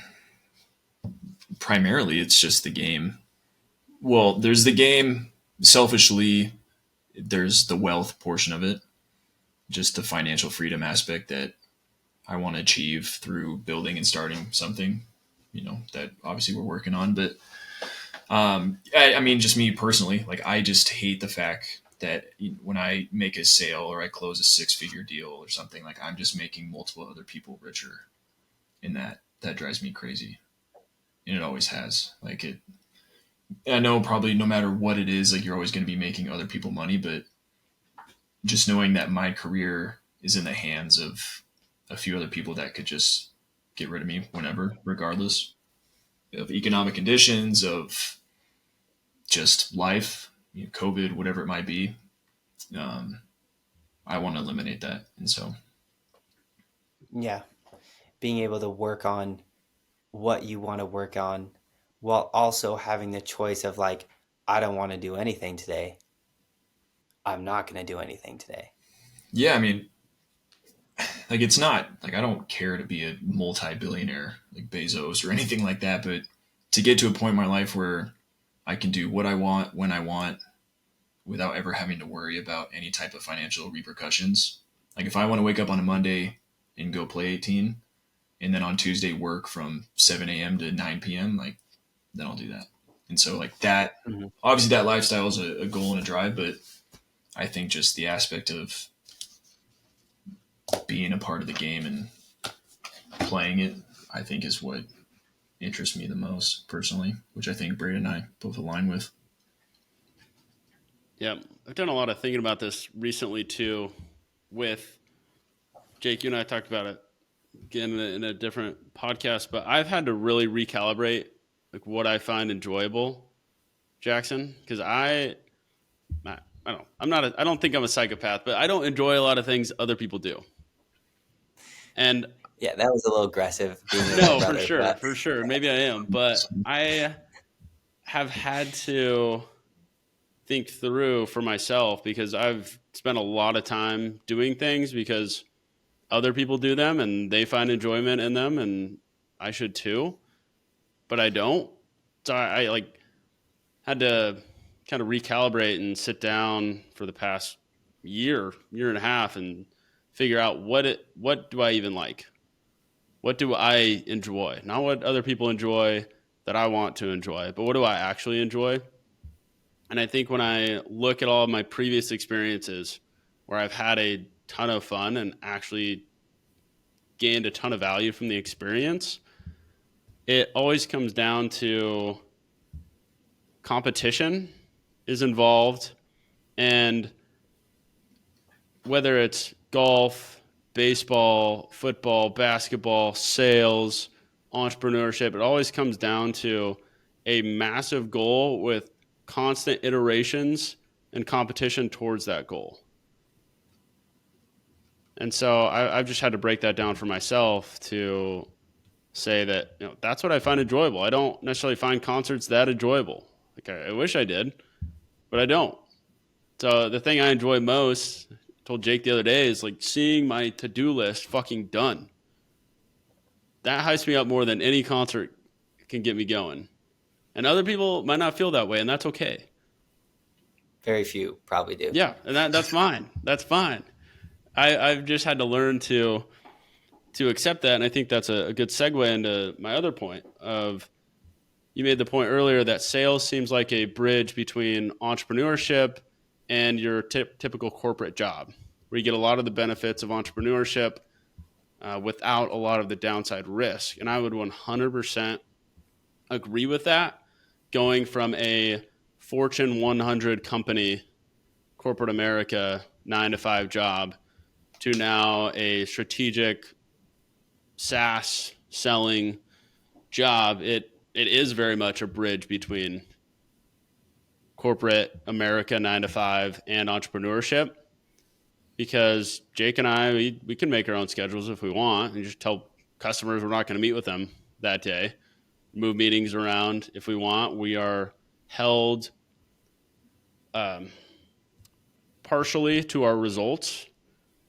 primarily it's just the game. Well, there's the game. Selfishly, there's the wealth portion of it, just the financial freedom aspect that I want to achieve through building and starting something, that obviously we're working on. But I mean, just me personally, like, I just hate the fact that when I make a sale or I close a 6-figure deal or something, like, I'm just making multiple other people richer. And that drives me crazy. And it always has. Like, I know probably no matter what it is, like, you're always going to be making other people money, but just knowing that my career is in the hands of a few other people that could just get rid of me whenever, regardless of economic conditions, of just life, COVID, whatever it might be. Um, I want to eliminate that. And so, Yeah, being able to work on what you want to work on while also having the choice of like, I don't want to do anything today. I'm not going to do anything today. yeah, I mean, like, it's not like I don't care to be a multi-billionaire like Bezos or anything like that, but to get to a point in my life where I can do what I want when I want without ever having to worry about any type of financial repercussions. Like, if I want to wake up on a Monday and go play 18, and then on Tuesday work from 7 a.m. to 9 p.m., like, then I'll do that. And so like that, Mm-hmm. obviously that lifestyle is a goal and a drive, but I think just the aspect of being a part of the game and playing it, I think is what interests me the most personally, which I think Braden and I both align with. Yeah, I've done a lot of thinking about this recently too. With Jake, you and I talked about it again in a different podcast, but I've had to really recalibrate like what I find enjoyable, Jackson, because I don't I don't think I'm a psychopath, but I don't enjoy a lot of things other people do. And Yeah, that was a little aggressive being your little no, brother, but for sure, maybe I am, but I have had to think through for myself because I've spent a lot of time doing things because other people do them and they find enjoyment in them and I should too, but I don't. So I like had to kind of recalibrate and sit down for the past year and a half and figure out what do I even like? What do I enjoy? Not what other people enjoy that I want to enjoy, but what do I actually enjoy? And I think when I look at all of my previous experiences where I've had a ton of fun and actually gained a ton of value from the experience, it always comes down to competition is involved. And whether it's golf, baseball, football, basketball, sales, entrepreneurship, it always comes down to a massive goal with constant iterations and competition towards that goal. And so I've just had to break that down for myself to say that that's what I find enjoyable. I don't necessarily find concerts that enjoyable. Like I wish I did, but I don't. So the thing I enjoy most, I told Jake the other day, is like seeing my to-do list fucking done. That hypes me up more than any concert can get me going. And other people might not feel that way, and that's okay. very few probably do. Yeah, and that's fine. That's fine. I've just had to learn to accept that, and I think that's a good segue into my other point of you made the point earlier that sales seems like a bridge between entrepreneurship and your typical corporate job, where you get a lot of the benefits of entrepreneurship without a lot of the downside risk. And I would 100% agree with that. Going from a Fortune 100 company, corporate America, 9 to 5 job, to now a strategic SaaS selling job, it is very much a bridge between corporate America 9 to 5 and entrepreneurship, because Jake and I, we can make our own schedules if we want and just tell customers we're not going to meet with them that day, move meetings around if we want. We are held partially to our results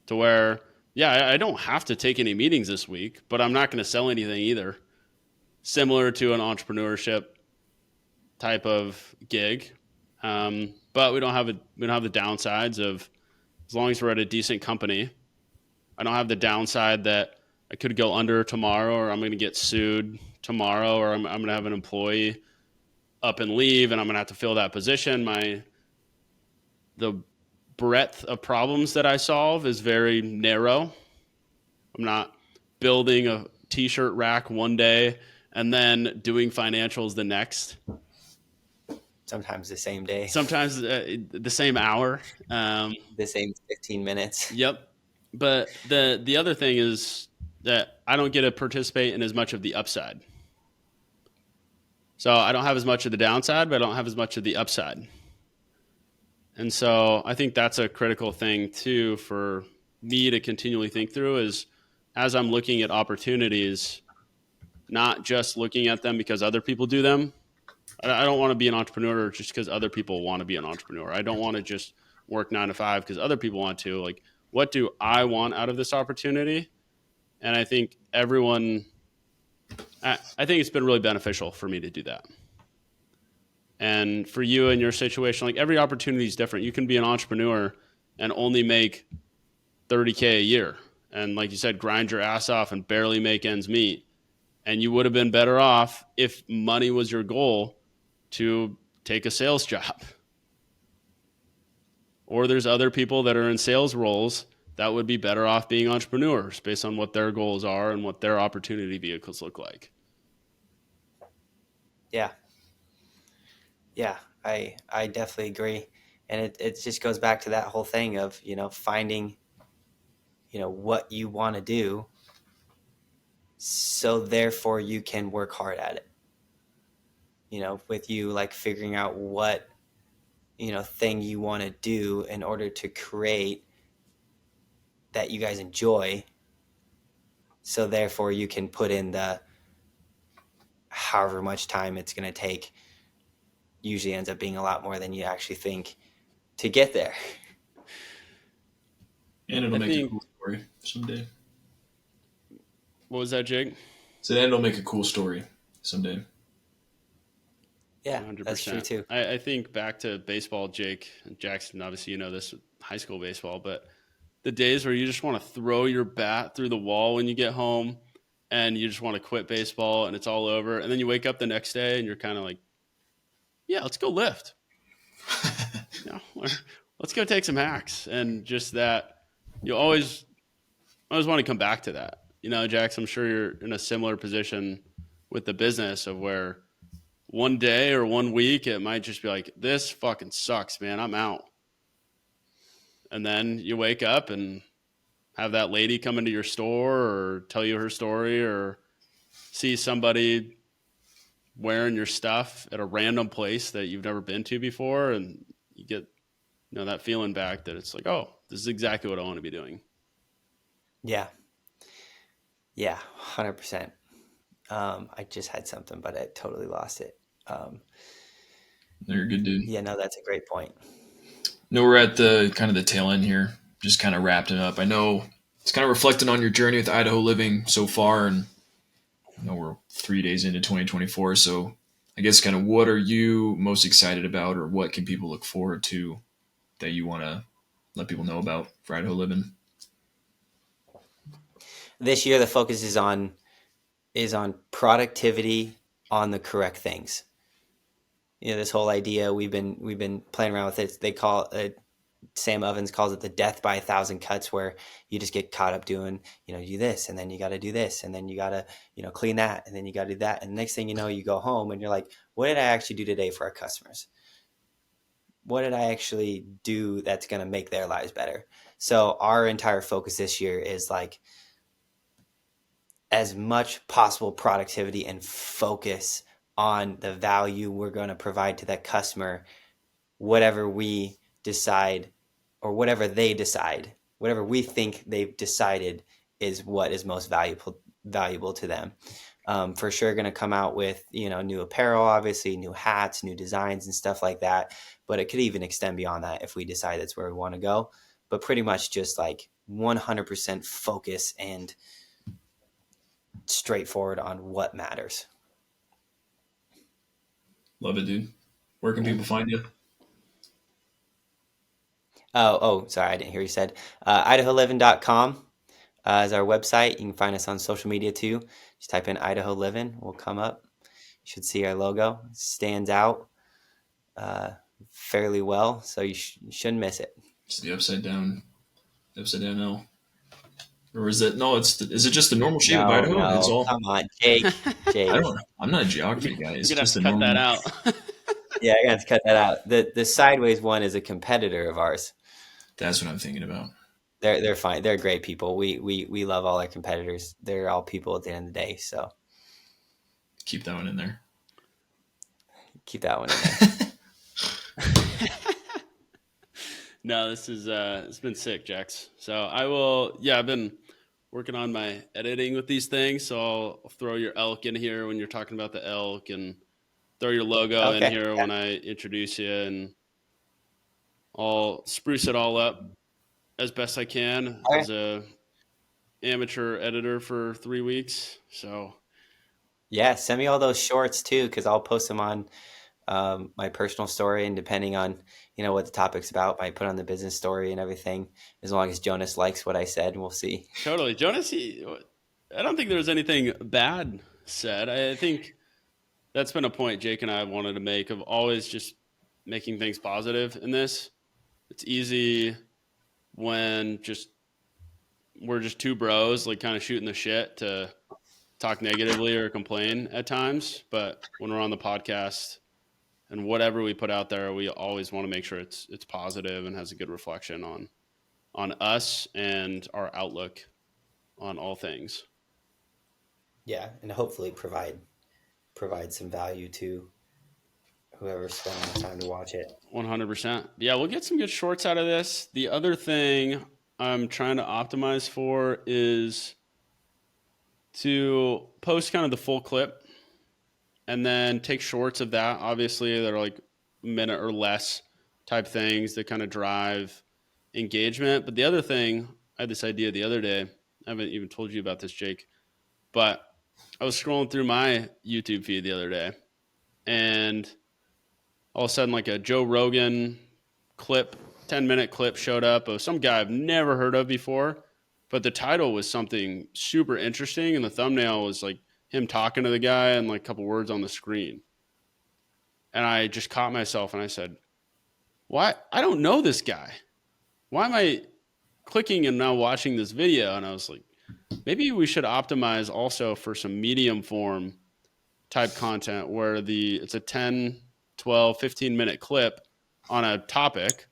to where, yeah, I don't have to take any meetings this week, but I'm not going to sell anything either. Similar to an entrepreneurship type of gig. But we don't have the downsides of, as long as we're at a decent company, I don't have the downside that I could go under tomorrow, or I'm going to get sued tomorrow, or I'm going to have an employee up and leave and I'm going to have to fill that position. The breadth of problems that I solve is very narrow. I'm not building a t-shirt rack one day and then doing financials the next. Sometimes the same day. Sometimes the same hour. The same 15 minutes. Yep. But the other thing is that I don't get to participate in as much of the upside. So I don't have as much of the downside, but I don't have as much of the upside. And so I think that's a critical thing too for me to continually think through, is as I'm looking at opportunities, not just looking at them because other people do them. I don't want to be an entrepreneur just because other people want to be an entrepreneur. I don't want to just work 9 to 5 because other people want to. Like, what do I want out of this opportunity? And I think I think it's been really beneficial for me to do that. And for you in your situation, like every opportunity is different. You can be an entrepreneur and only make $30K a year. and, like you said, grind your ass off and barely make ends meet. And you would have been better off if money was your goal to take a sales job. Or there's other people that are in sales roles that would be better off being entrepreneurs based on what their goals are and what their opportunity vehicles look like. Yeah. Yeah. I definitely agree. And it just goes back to that whole thing of, finding, what you want to do. So therefore you can work hard at it. With you like figuring out what, thing you want to do in order to create that you guys enjoy. So therefore you can put in the however much time it's going to take. Usually ends up being a lot more than you actually think to get there. And it'll I make a think, cool story someday. what was that, Jake? So then it'll make a cool story someday. Yeah, that's true 100%. too. I think back to baseball, Jake and Jackson, obviously, this high school baseball, but the days where you just want to throw your bat through the wall when you get home and you just want to quit baseball and it's all over. And then you wake up the next day and you're kind of like, yeah, let's go lift. Let's go take some hacks. And just that, you always want to come back to that. Jax, I'm sure you're in a similar position with the business of where one day or one week it might just be like, this fucking sucks, man, I'm out. And then you wake up and have that lady come into your store or tell you her story or see somebody wearing your stuff at a random place that you've never been to before, and you get that feeling back that it's like, oh, this is exactly what I want to be doing. Yeah. 100%. I just had something, but I totally lost it. You're a good dude. Yeah, no, that's a great point. No, we're at the kind of the tail end here, just kind of wrapping up. I know it's kind of reflecting on your journey with Idaho Living so far, and we're 3 days into 2024. So I guess kind of what are you most excited about, or what can people look forward to that you want to let people know about for Idaho Living? This year, the focus is on productivity on the correct things. This whole idea we've been playing around with it. They call it, Sam Ovens calls it the death by 1,000 cuts, where you just get caught up doing, do this, and then you got to do this, and then you got to, clean that, and then you got to do that. And the next thing you know, you go home and you're like, what did I actually do today for our customers? What did I actually do that's going to make their lives better? So our entire focus this year is like as much possible productivity and focus on the value we're going to provide to that customer, whatever we decide or whatever they decide, whatever we think they've decided is what is most valuable to them. For sure going to come out with, new apparel, obviously new hats, new designs and stuff like that. But it could even extend beyond that if we decide that's where we want to go. But pretty much just like 100% focus and straightforward on what matters. Love it, dude. Where can people find you? Oh, sorry, I didn't hear you said. IdahoLivin.com is our website. You can find us on social media too. Just type in Idaho Livin, we'll come up. You should see our logo. It stands out fairly well, so you shouldn't miss it. It's the upside down L. Or is it? No, is it just the normal shape of Idaho? No, It's all. come on, Jake. I'm not a geography guy. It's You're gonna just have the to cut normal. that out. Yeah, I got to cut that out. The sideways one is a competitor of ours. That's what I'm thinking about. They're fine. They're great people. We love all our competitors. They're all people at the end of the day. So Keep that one in there. keep that one in there. No, this is it's been sick, Jax. So I will. Yeah, I've been working on my editing with these things. So I'll throw your elk in here when you're talking about the elk, and throw your logo in here when I introduce you, and I'll spruce it all up as best I can as a amateur editor for 3 weeks. So yeah, send me all those shorts too, because I'll post them on my personal story, and depending on what the topic's about, I put on the business story and everything. As long as Jonas likes what I said, we'll see. Totally. Jonas, I don't think there was anything bad said. I think that's been a point Jake and I wanted to make of always just making things positive in this. It's easy when we're just two bros, like kind of shooting the shit to talk negatively or complain at times. But when we're on the podcast and whatever we put out there, we always want to make sure it's positive and has a good reflection on us and our outlook on all things. Yeah, and hopefully provide some value to whoever's spending the time to watch it. 100%. Yeah, we'll get some good shorts out of this. The other thing I'm trying to optimize for is to post kind of the full clip and then take shorts of that. Obviously, that are like a minute or less type things that kind of drive engagement. But the other thing, I had this idea the other day. I haven't even told you about this, Jake, but I was scrolling through my YouTube feed the other day, and all of a sudden, like a Joe Rogan clip, 10-minute clip showed up of some guy I've never heard of before, but the title was something super interesting, and the thumbnail was like him talking to the guy and like a couple words on the screen. And I just caught myself and I said, why? I don't know this guy. Why am I clicking and now watching this video? And I was like, maybe we should optimize also for some medium form type content where it's a 10, 12, 15-minute clip on a topic.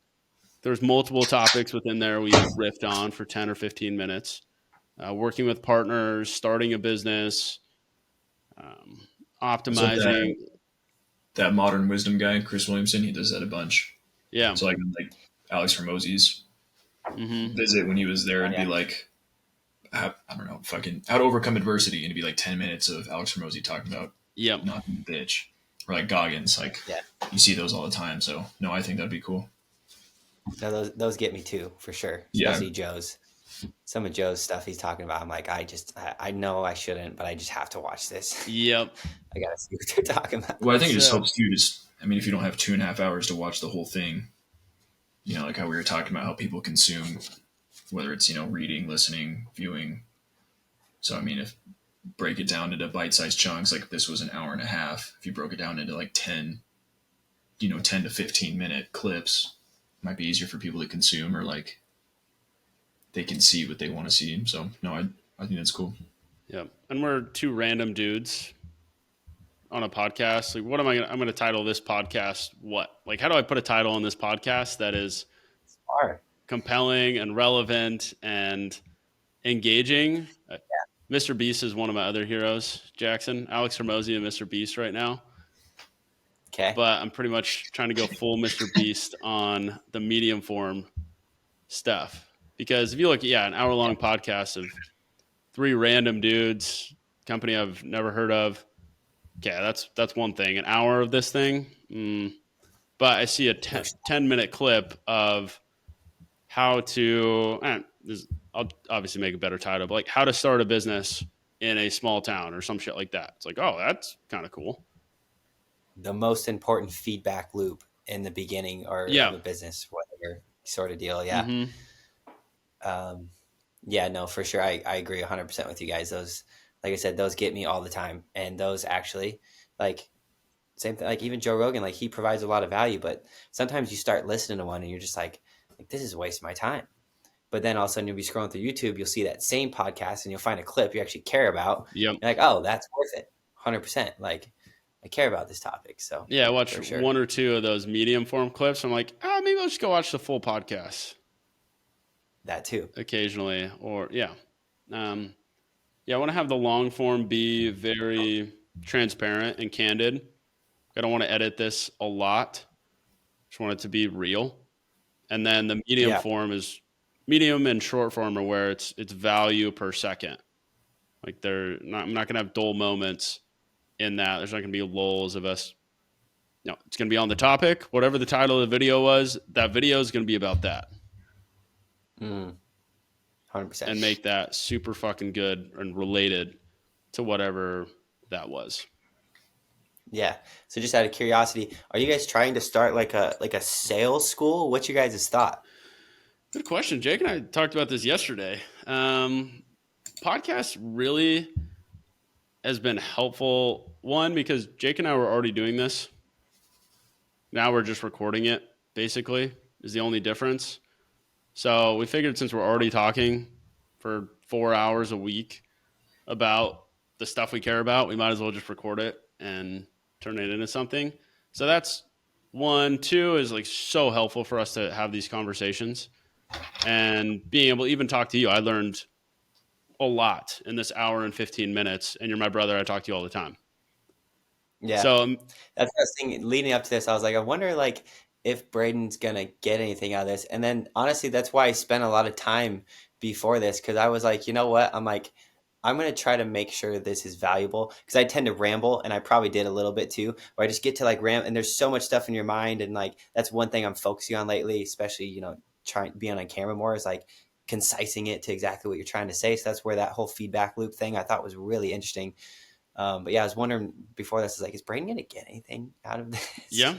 There's multiple topics within there we riffed on for 10 or 15 minutes. Working with partners, starting a business, optimizing. That modern wisdom guy, Chris Williamson, he does that a bunch. Yeah. So like Alex Hormozzi's visit when he was there, it'd be like, I don't know, fucking how to overcome adversity, and it'd be like 10 minutes of Alex Hormozzi talking about not being a bitch. Or like Goggins, you see those all the time. So no, I think that'd be cool. No, those get me too, for sure. Especially Joe's. Some of Joe's stuff he's talking about, I'm like, I know I shouldn't, but I just have to watch this. Yep. I gotta see what they're talking about. Well, I think it just helps too. If you don't have 2.5 hours to watch the whole thing, like how we were talking about how people consume, whether it's reading, listening, viewing. So if break it down into bite-sized chunks, like this was an hour and a half. If you broke it down into like 10 to 15-minute clips, it might be easier for people to consume, or like they can see what they want to see. So no, I think that's cool. Yeah. And we're two random dudes on a podcast. Like, what am I'm going to title this podcast? What? Like, how do I put a title on this podcast that is compelling and relevant and engaging? Mr. Beast is one of my other heroes, Jackson. Alex Hormozzi and Mr. Beast right now. Okay. But I'm pretty much trying to go full Mr. Beast on the medium form stuff. Because if you look at, an hour-long podcast of three random dudes, company I've never heard of, okay, that's one thing. An hour of this thing, but I see a 10-minute clip of how to. I'll obviously make a better title, but like how to start a business in a small town or some shit like that. It's like, oh, that's kind of cool. The most important feedback loop in the beginning or of a business, whatever sort of deal. Yeah. Mm-hmm. No, for sure. I agree 100% with you guys. Those, like I said, those get me all the time. And those actually, like, same thing, like even Joe Rogan, like he provides a lot of value, but sometimes you start listening to one and you're just like this is a waste of my time. But then all of a sudden you'll be scrolling through YouTube, you'll see that same podcast and you'll find a clip you actually care about. Yep. You're like, oh, that's worth it. 100%. Like, I care about this topic. So I watch one or two of those medium form clips. I'm like, maybe I'll just go watch the full podcast. That too. Occasionally. Or I want to have the long form be very transparent and candid. I don't want to edit this a lot. Just want it to be real. And then the medium form is medium and short form are where it's value per second. Like I'm not going to have dull moments in that. There's not going to be lulls of us. No, it's going to be on the topic. Whatever the title of the video was, that video is going to be about that. 100%. And make that super fucking good and related to whatever that was. Yeah. So just out of curiosity, are you guys trying to start like a sales school? What's your guys' thought? Good question. Jake and I talked about this yesterday. Podcast really has been helpful. One, because Jake and I were already doing this. Now we're just recording it, basically, is the only difference. So we figured since we're already talking for 4 hours a week about the stuff we care about, we might as well just record it and turn it into something. So that's one. Two is like so helpful for us to have these conversations and being able to even talk to you. I learned a lot in this hour and 15 minutes, and you're my brother. I talk to you all the time. Yeah. So That's the thing. Leading up to this, I was like, I wonder like if Braden's gonna get anything out of this. And then honestly, that's why I spent a lot of time before this because I was like, you know what? I'm like, I'm gonna try to make sure this is valuable because I tend to ramble, and I probably did a little bit too, where I just get to like and there's so much stuff in your mind, and like that's one thing I'm focusing on lately, especially trying being on camera more is like concising it to exactly what you're trying to say. So that's where that whole feedback loop thing I thought was really interesting. But yeah, I was wondering before this, is like, is Braden going to get anything out of this? yeah,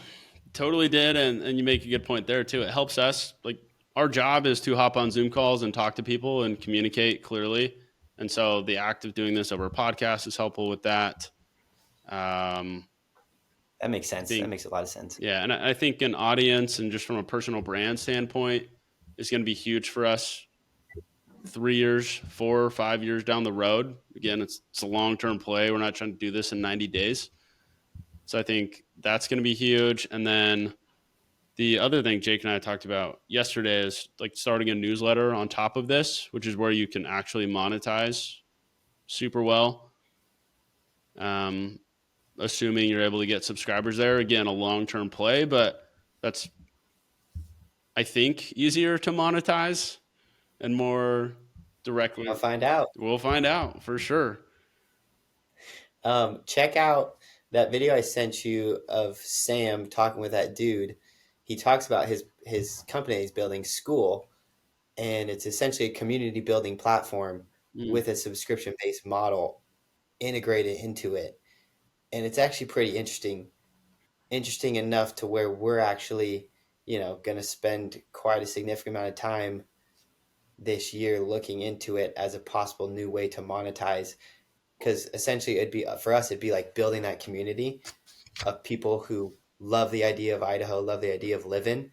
totally did. And you make a good point there too. It helps us. Like our job is to hop on Zoom calls and talk to people and communicate clearly. And so the act of doing this over a podcast is helpful with that. Um, That makes I sense. That think, makes a lot of sense. yeah. And I think an audience and just from a personal brand standpoint is going to be huge for us 3 years, 4 or 5 years down the road. Again, it's a long term play. We're not trying to do this in 90 days. So I think that's going to be huge. And then the other thing Jake and I talked about yesterday is like starting a newsletter on top of this, which is where you can actually monetize super well. Um, Assuming you're able to get subscribers there. Again, a long term play, but that's, I think, easier to monetize and more I'll directly. find out. We'll find out for sure. Check out that video I sent you of Sam talking with that dude. He talks about his company he's building, School, and it's essentially a community building platform Mm. with a subscription based model integrated into it, and it's actually pretty interesting enough to where we're actually going to spend quite a significant amount of time this year looking into it as a possible new way to monetize, because essentially it'd be for us it'd be like building that community of people who love the idea of Idaho, love the idea of living,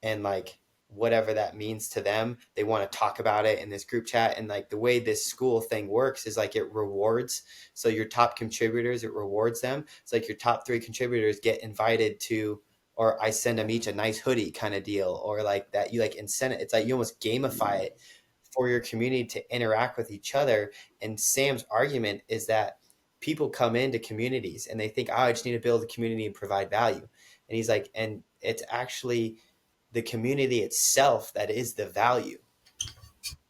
and like whatever that means to them, they want to talk about it in this group chat. And like the way this school thing works is like it rewards. So your top contributors, it rewards them. It's like your top three contributors get invited to, or I send them each a nice hoodie kind of deal, or like that you like incentive. It's like you almost gamify it for your community to interact with each other. And Sam's argument is that people come into communities and they think, oh, I just need to build a community and provide value. And he's like, and it's actually the community itself that is the value.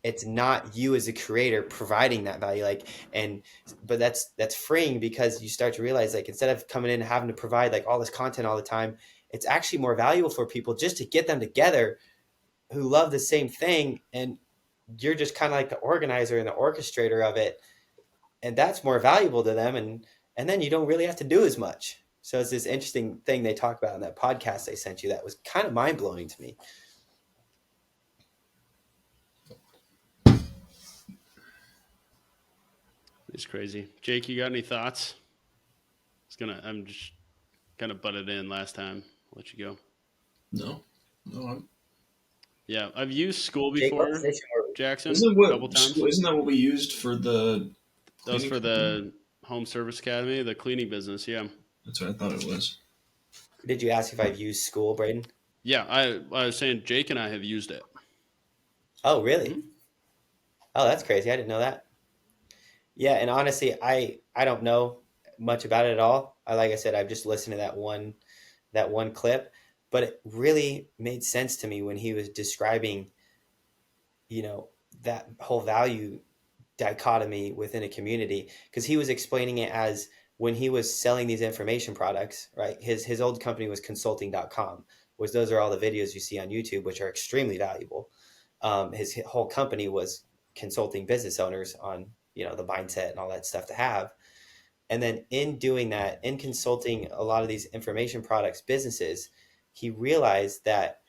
It's not you as a creator providing that value. Like, and but that's freeing because you start to realize like instead of coming in and having to provide like all this content all the time, it's actually more valuable for people just to get them together who love the same thing, and you're just kind of like the organizer and the orchestrator of it, and that's more valuable to them, and then you don't really have to do as much. So it's this interesting thing they talk about in that podcast I sent you that was kind of mind-blowing to me. It's crazy. Jake, you got any thoughts? I'm just kind of butted in last time. I'll let you go. No, no. Yeah, I've used School Jake, what before, position were Jackson, Isn't that a couple what times. isn't that what we used for the That was cleaning for company? the Home Service Academy, the cleaning business. Yeah, That's what I thought it was. did you ask if I've used School, Braden? yeah. I was saying Jake and I have used it. Oh, really? Mm-hmm. Oh, that's crazy. I didn't know that. Yeah, and honestly, I don't know much about it at all. Like I said, I've just listened to that one clip, but it really made sense to me when he was describing, that whole value dichotomy within a community, because he was explaining it as when he was selling these information products, right? His old company was consulting.com, which those are all the videos you see on YouTube, which are extremely valuable. His whole company was consulting business owners on, the mindset and all that stuff to have. And then in doing that, in consulting a lot of these information products businesses, he realized that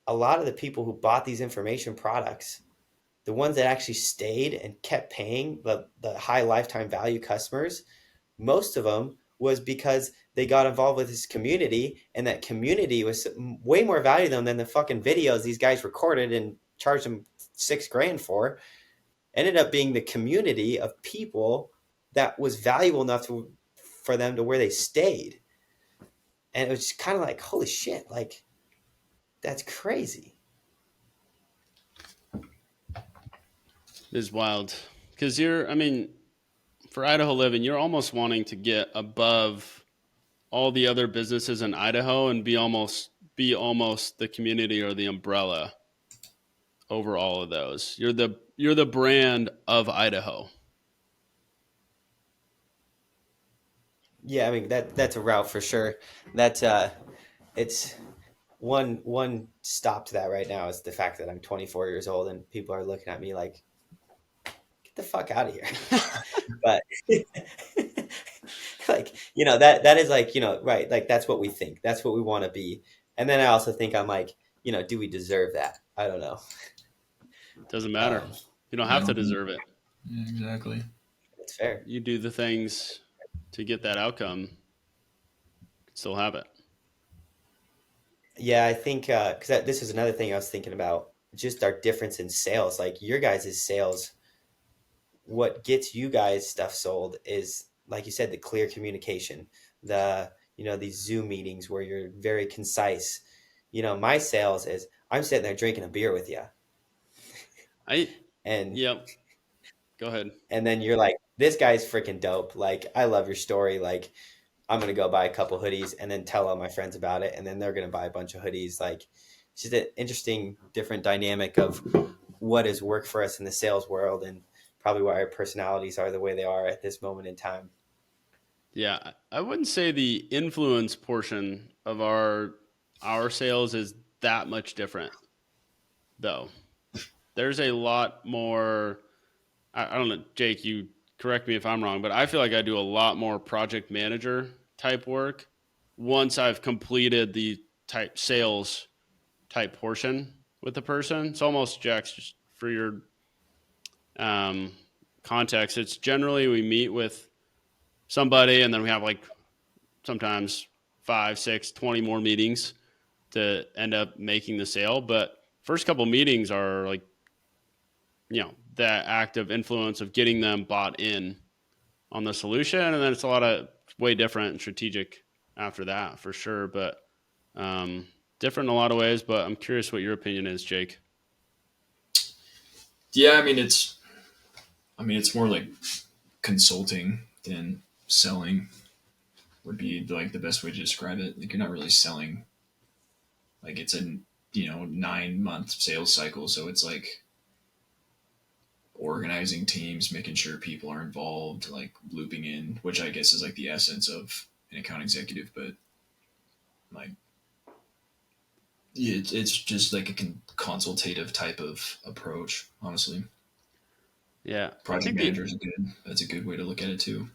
a lot of the people who bought these information products, the ones that actually stayed and kept paying the high lifetime value customers, most of them was because they got involved with this community, and that community was way more value to them than the fucking videos these guys recorded and charged them 6 grand for. Ended up being the community of people that was valuable enough for them to where they stayed. And it was just kind of like, holy shit, like that's crazy. It is wild because I mean, for Idaho Living, you're almost wanting to get above all the other businesses in Idaho and be almost the community or the umbrella over all of those. You're the brand of Idaho. Yeah, I mean that's a route for sure. That's it's one stop to that right now is the fact that I'm 24 years old and people are looking at me like, get the fuck out of here. But like, that is like, right, like that's what we think. That's what we want to be. And then I also think I'm like, do we deserve that? I don't know. Doesn't matter. Um, You don't have No, to deserve it. yeah, exactly. it's fair. You do the things to get that outcome, still have it. Yeah, I think because this is another thing I was thinking about, just our difference in sales. Like your guys' sales, what gets you guys stuff sold is, like you said, the clear communication, these Zoom meetings where you're very concise. My sales is I'm sitting there drinking a beer with you, I and Yep. Go ahead. and then you're like, this guy's freaking dope. Like, I love your story. Like, I'm gonna go buy a couple hoodies and then tell all my friends about it, and then they're gonna buy a bunch of hoodies. Like, it's just an interesting, different dynamic of what has worked for us in the sales world, and probably why our personalities are the way they are at this moment in time. Yeah, I wouldn't say the influence portion of our sales is that much different though. There's a lot more. I don't know, Jake. You correct me if I'm wrong, but I feel like I do a lot more project manager type work once I've completed the type sales type portion with the person. It's almost, Jax, just for your um, context. It's generally we meet with somebody and then we have like sometimes 5, 6, 20 more meetings to end up making the sale. But first couple meetings are like, that act of influence of getting them bought in on the solution. And then it's a lot of way different and strategic after that for sure. But um, different in a lot of ways. But I'm curious what your opinion is, Jake. Yeah, I mean it's more like consulting than selling would be like the best way to describe it. Like you're not really selling. Like it's a 9-month sales cycle, so it's like organizing teams, making sure people are involved, like looping in, which I guess is like the essence of an account executive. But like it's just like a consultative type of approach. Honestly, Yeah, I project think manager is good. That's a good way to look at it too.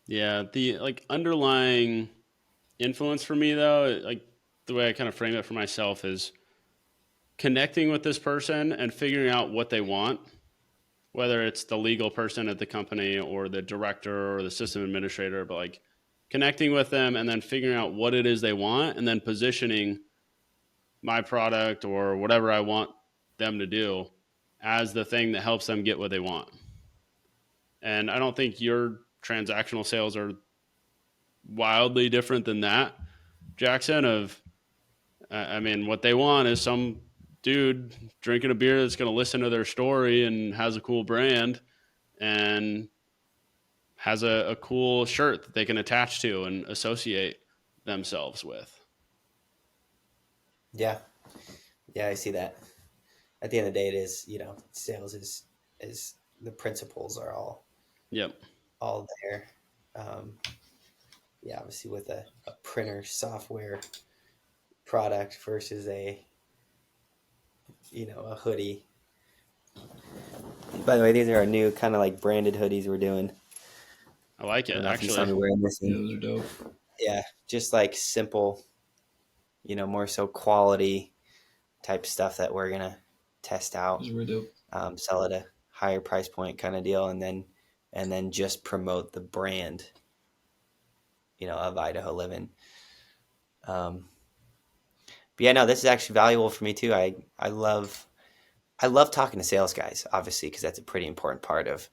the like underlying influence for me though, like the way I kind of frame it for myself is connecting with this person and figuring out what they want, whether it's the legal person at the company or the director or the system administrator, but like connecting with them and then figuring out what it is they want and then positioning my product or whatever I want them to do as the thing that helps them get what they want. And I don't think your transactional sales are wildly different than that, Jackson. I mean, what they want is some dude drinking a beer that's going to listen to their story and has a cool brand and has a cool shirt that they can attach to and associate themselves with. Yeah, yeah, I see that. At the end of the day, it is, sales is the principles are Yep. all there. Um, yeah, obviously with a printer software product versus a hoodie. By the way, these are our new kind of like branded hoodies we're doing. I like I don't it know if you saw actually. me wearing this Yeah, thing. those are dope. Yeah, just like simple, more so quality type stuff that we're gonna test Those out, are really dope. sell at a higher price point kind of deal, and then just promote the brand, of Idaho Living. Um, but yeah, no, this is actually valuable for me too. I love talking to sales guys, obviously, because that's a pretty important part of,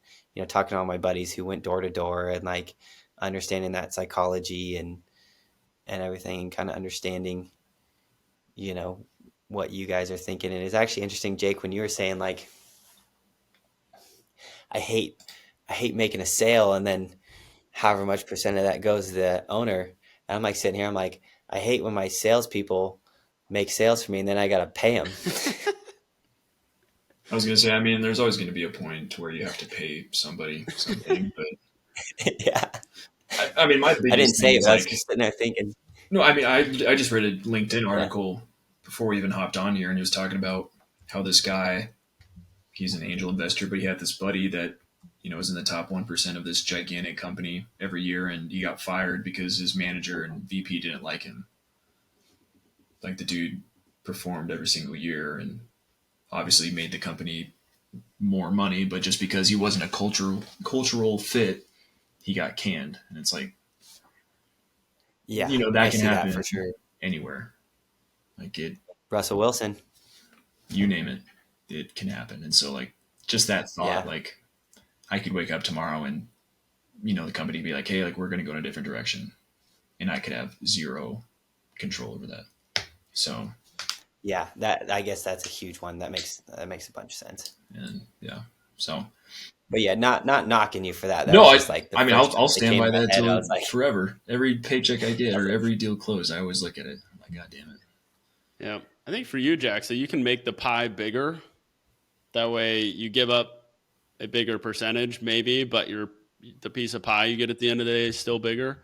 talking to all my buddies who went door to door and like understanding that psychology and everything, and kind of understanding, you know, what you guys are thinking. And it's actually interesting, Jake, when you were saying like, I hate, I hate making a sale and then however much percent of that goes to the owner. And I'm like sitting here, I'm like, I hate when my salespeople make sales for me and then I gotta pay them. I was gonna say, I mean, there's always going to be a point where you have to pay somebody something, but Yeah, I mean, my I didn't biggest thing say it, is but I was like, just sitting there thinking, no, I mean, I just read a LinkedIn yeah, article before we even hopped on here, and he was talking about how this guy, he's an angel investor, but he had this buddy that was in the top 1% of this gigantic company every year, and he got fired because his manager and VP didn't like him. Like the dude performed every single year, and obviously made the company more money, but just because he wasn't a cultural fit, he got canned. And it's like, yeah, that I can see that for happen sure. anywhere. Like it, Russell Wilson, you name it, it can happen. And so like just that thought, yeah, like I could wake up tomorrow and the company be like, hey, like we're going to go in a different direction, and I could have zero control over that. So yeah, that I guess that's a huge one. That makes a bunch of sense. and yeah, so But yeah, not knocking you for that. That no, was I just like the I mean first I'll thought that stand came to by my that head. I till was like, forever. Every paycheck I get I was or like, every deal closed, I always look at it. I'm like, God damn it. Yeah. I think for you, Jack, so you can make the pie bigger. That way you give up a bigger percentage, maybe, but the piece of pie you get at the end of the day is still bigger.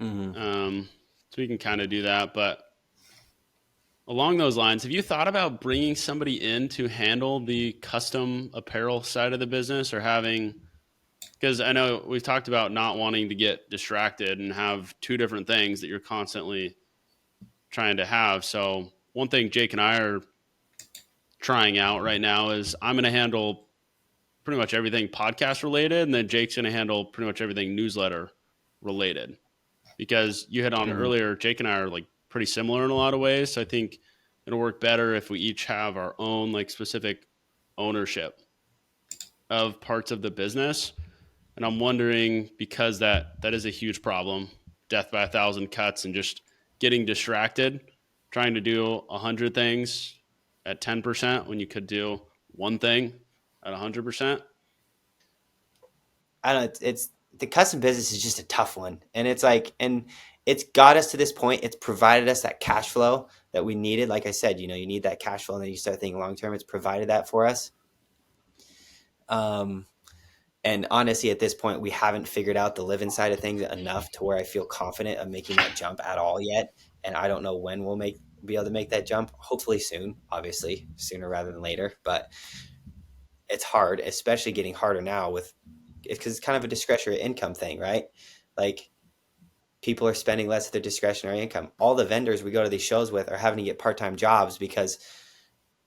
mm-hmm. So we can kind of do that. But along those lines, have you thought about bringing somebody in to handle the custom apparel side of the business, or having, because I know we've talked about not wanting to get distracted and have two different things that you're constantly trying to have. So one thing Jake and I are trying out right now is I'm going to handle pretty much everything podcast related, and then Jake's going to handle pretty much everything newsletter related. Because you hit on Mm-hmm. earlier, Jake and I are like pretty similar in a lot of ways. So I think it'll work better if we each have our own like specific ownership of parts of the business. And I'm wondering, because that is a huge problem, death by 1,000 cuts, and just getting distracted, trying to do 100 things at 10% when you could do one thing at 100%. I don't know. It's the custom business is just a tough one, and it's like, and it's got us to this point. It's provided us that cash flow that we needed. Like I said, you need that cash flow, and then you start thinking long term. It's provided that for us. Um, and honestly, at this point, we haven't figured out the living side of things enough to where I feel confident of making that jump at all yet. And I don't know when we'll be able to make that jump. Hopefully soon, obviously sooner rather than later. But it's hard, especially getting harder now with because it's kind of a discretionary income thing, right? Like people are spending less of their discretionary income. All the vendors we go to these shows with are having to get part-time jobs because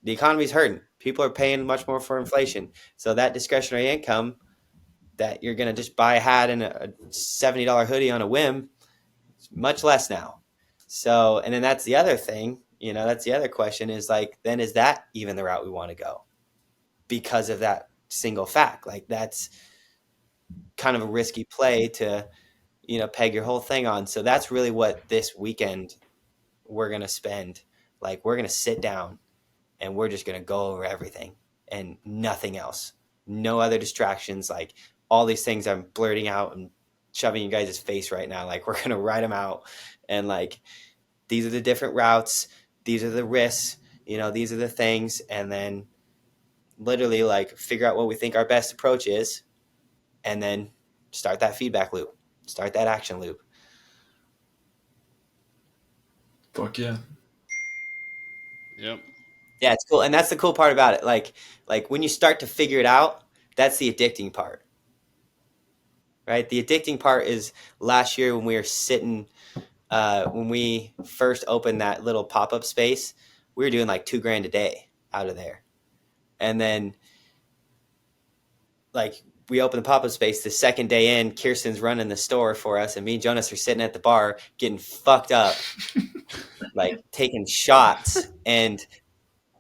the economy's hurting. People are paying much more for inflation. So that discretionary income that you're going to just buy a hat and a $70 hoodie on a whim, much less now. So, and then that's the other thing, that's the other question is like, then is that even the route we want to go? Because of that single fact, like that's kind of a risky play to, peg your whole thing on. So that's really what this weekend we're going to spend. Like we're going to sit down and we're just going to go over everything and nothing else. No other distractions. Like all these things I'm blurting out and shoving you guys' face right now. Like we're going to write them out and like, these are the different routes. These are the risks, these are the things. And then literally like figure out what we think our best approach is and then start that feedback loop, start that action loop. Fuck yeah. Yep. Yeah, it's cool. And that's the cool part about it. Like when you start to figure it out, that's the addicting part. right? The addicting part is last year when we were sitting, when we first opened that little pop-up space, we were doing like $2,000 a day out of there. And then like we open the pop-up space the second day in, Kirsten's running the store for us, and me and Jonas are sitting at the bar getting fucked up, like taking shots, and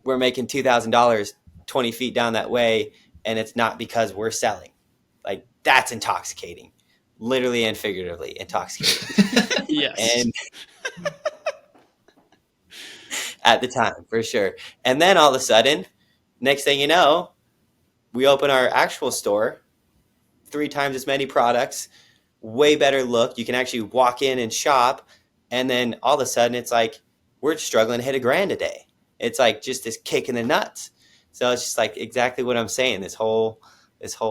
we're making $2,000 20 feet down that way, and it's not because we're selling. Like that's intoxicating, literally and figuratively intoxicating. Yes. And at the time, for sure. And then all of a sudden, next thing you know, we open our actual store, 3 times as many products, way better look. You can actually walk in and shop. And then all of a sudden it's like, we're struggling to hit $1,000 a day. It's like just this kick in the nuts. So it's just like exactly what I'm saying. This whole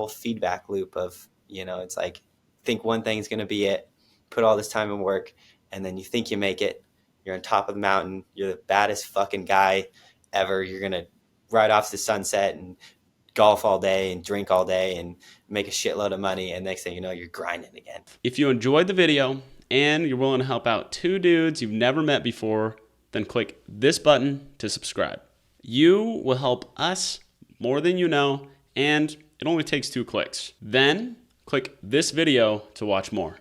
feedback loop of, it's like, think one thing's going to be it, put all this time and work, and then you think you make it. You're on top of the mountain. You're the baddest fucking guy ever. You're going to ride off to the sunset and golf all day and drink all day and make a shitload of money, and next thing you know, you're grinding again. If you enjoyed the video and you're willing to help out 2 dudes you've never met before, then click this button to subscribe. You will help us more than you know, and it only takes 2 clicks. Then click this video to watch more.